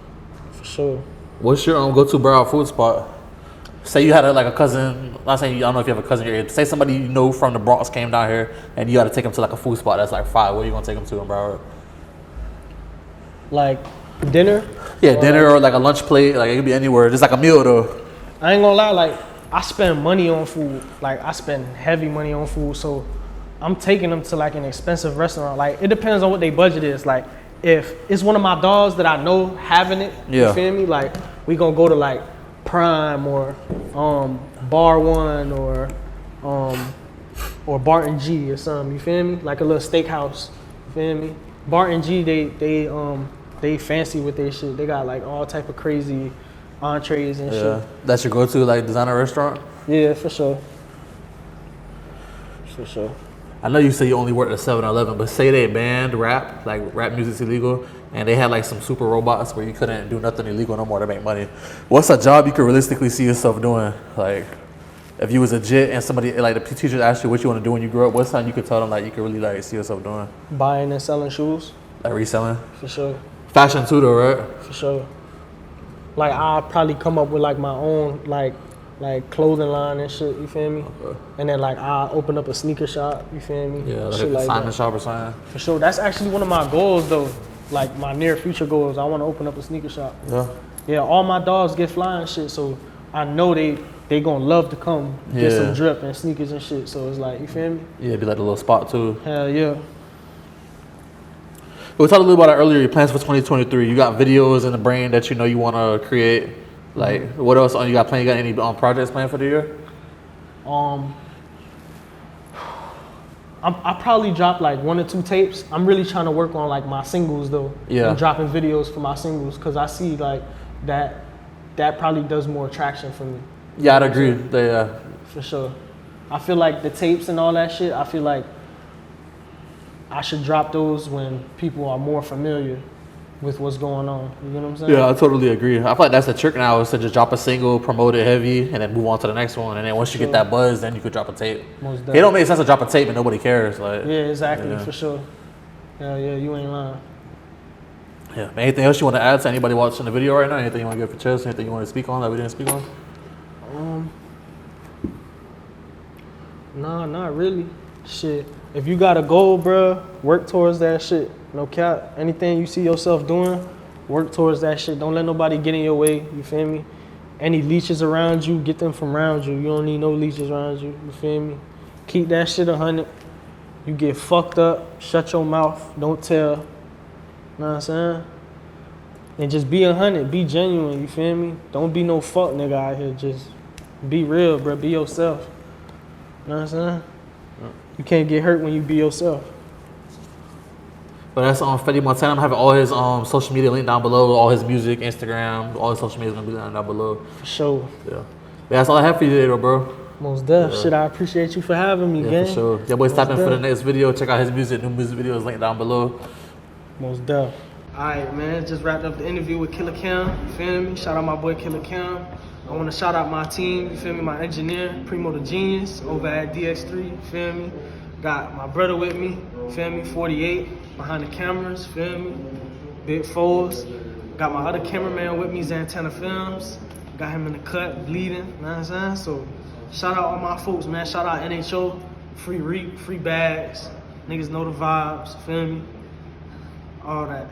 Speaker 2: For sure.
Speaker 1: What's your go-to Broward food spot? Say you had a cousin. Not saying I don't know if you have a cousin here. Say somebody you know from the Bronx came down here, and you got to take them to like a food spot that's like fire. Where you gonna take them to in Broward?
Speaker 2: Like dinner?
Speaker 1: Yeah, dinner or like a lunch plate. Like it could be anywhere. Just like a meal though.
Speaker 2: I ain't gonna lie, like I spend money on food. Like I spend heavy money on food. So I'm taking them to like an expensive restaurant. Like it depends on what their budget is. Like if it's one of my dogs that I know having it,
Speaker 1: Yeah.
Speaker 2: you feel me? Like we gonna go to like Prime or Bar One or Barton G or something. You feel me? Like a little steakhouse. You feel me? Barton G, they fancy with their shit. They got like all type of crazy entrees and
Speaker 1: Yeah.
Speaker 2: shit.
Speaker 1: That's your go-to like designer restaurant.
Speaker 2: Yeah, for sure. For sure.
Speaker 1: I know you say you only work at 7-Eleven, but say they banned rap, like rap music's illegal, and they had like some super robots where you couldn't do nothing illegal no more to make money. What's a job you could realistically see yourself doing? Like, if you was a JIT and somebody, like the teacher asked you what you want to do when you grow up, what's something you could tell them like you could really like see yourself doing?
Speaker 2: Buying and selling shoes,
Speaker 1: Like reselling?
Speaker 2: for sure.
Speaker 1: Fashion too though, right?
Speaker 2: For sure. Like I'll probably come up with like my own like clothing line and shit, you feel me?
Speaker 1: Okay.
Speaker 2: And then like I'll open up a sneaker shop, you feel me?
Speaker 1: Yeah, like
Speaker 2: Shit
Speaker 1: a Simon
Speaker 2: that.
Speaker 1: shop or something.
Speaker 2: For sure. That's actually one of my goals though. Like my near future goals. I want to open up a sneaker shop.
Speaker 1: Yeah.
Speaker 2: Yeah, all my dogs get fly and shit, so I know they gonna love to come get
Speaker 1: Yeah.
Speaker 2: some drip and sneakers and shit. So it's like, you feel me?
Speaker 1: Yeah, it'd be like a little spot too.
Speaker 2: Hell yeah.
Speaker 1: We talked a little about it earlier, your plans for 2023. You got videos in the brain that you know you want to create. Like, what else you got planned? You got any projects planned for the year?
Speaker 2: I probably drop like 1 or 2 tapes. I'm really trying to work on like my singles though.
Speaker 1: Yeah.
Speaker 2: I'm dropping videos for my singles because I see like that probably does more traction for me.
Speaker 1: Yeah, I'd agree. Yeah.
Speaker 2: For sure. I feel like the tapes and all that shit, I feel like I should drop those when people are more familiar. with what's going on. You know what I'm saying?
Speaker 1: Yeah, I totally agree. I feel like that's the trick now is to just drop a single, promote it heavy, and then move on to the next one. And then once you get that buzz, then you could drop a tape.
Speaker 2: Most
Speaker 1: It don't make sense to drop a tape and nobody cares. Like,
Speaker 2: yeah, exactly, for sure. Yeah, you ain't lying.
Speaker 1: Yeah. Anything else you want to add to anybody watching the video right now? Anything you want to get for chest? Anything you want to speak on that we didn't speak on?
Speaker 2: Nah, not really. Shit. If you got a goal, bro, work towards that shit. No cap. Anything you see yourself doing, work towards that shit. Don't let nobody get in your way. You feel me? Any leeches around you, get them from around you. You don't need no leeches around you. You feel me? Keep that shit 100. You get fucked up, shut your mouth. Don't tell. Know what I'm saying? And just be 100. Be genuine. You feel me? Don't be no fuck nigga out here. Just be real, bro. Be yourself. Know what I'm saying? You can't get hurt when you be yourself.
Speaker 1: But that's on Fetti Montana. I'm having all his social media linked down below. All his music, Instagram, all his social media is gonna be down below.
Speaker 2: For sure.
Speaker 1: Yeah. That's all I have for you today, though, bro.
Speaker 2: Most def. Shit, I appreciate you for having me, gang.
Speaker 1: For sure. Yeah, boys, tap in for the next video. Check out his music. New music video is linked down below.
Speaker 2: Most def. All right, man. Just wrapped up the interview with KillaCam. You feel me? Shout out my boy KillaCam. I want to shout out my team. You feel me? My engineer, Primo the Genius, over at DX3. You feel me? Got my brother with me. You feel me? 48 behind the cameras. Feel me? Big fours. Got my other cameraman with me, Zantana Films. Got him in the cut, bleeding. You know what I'm saying? So shout out all my folks, man. Shout out NHO. Free reap, free bags. Niggas know the vibes. Feel me? All that.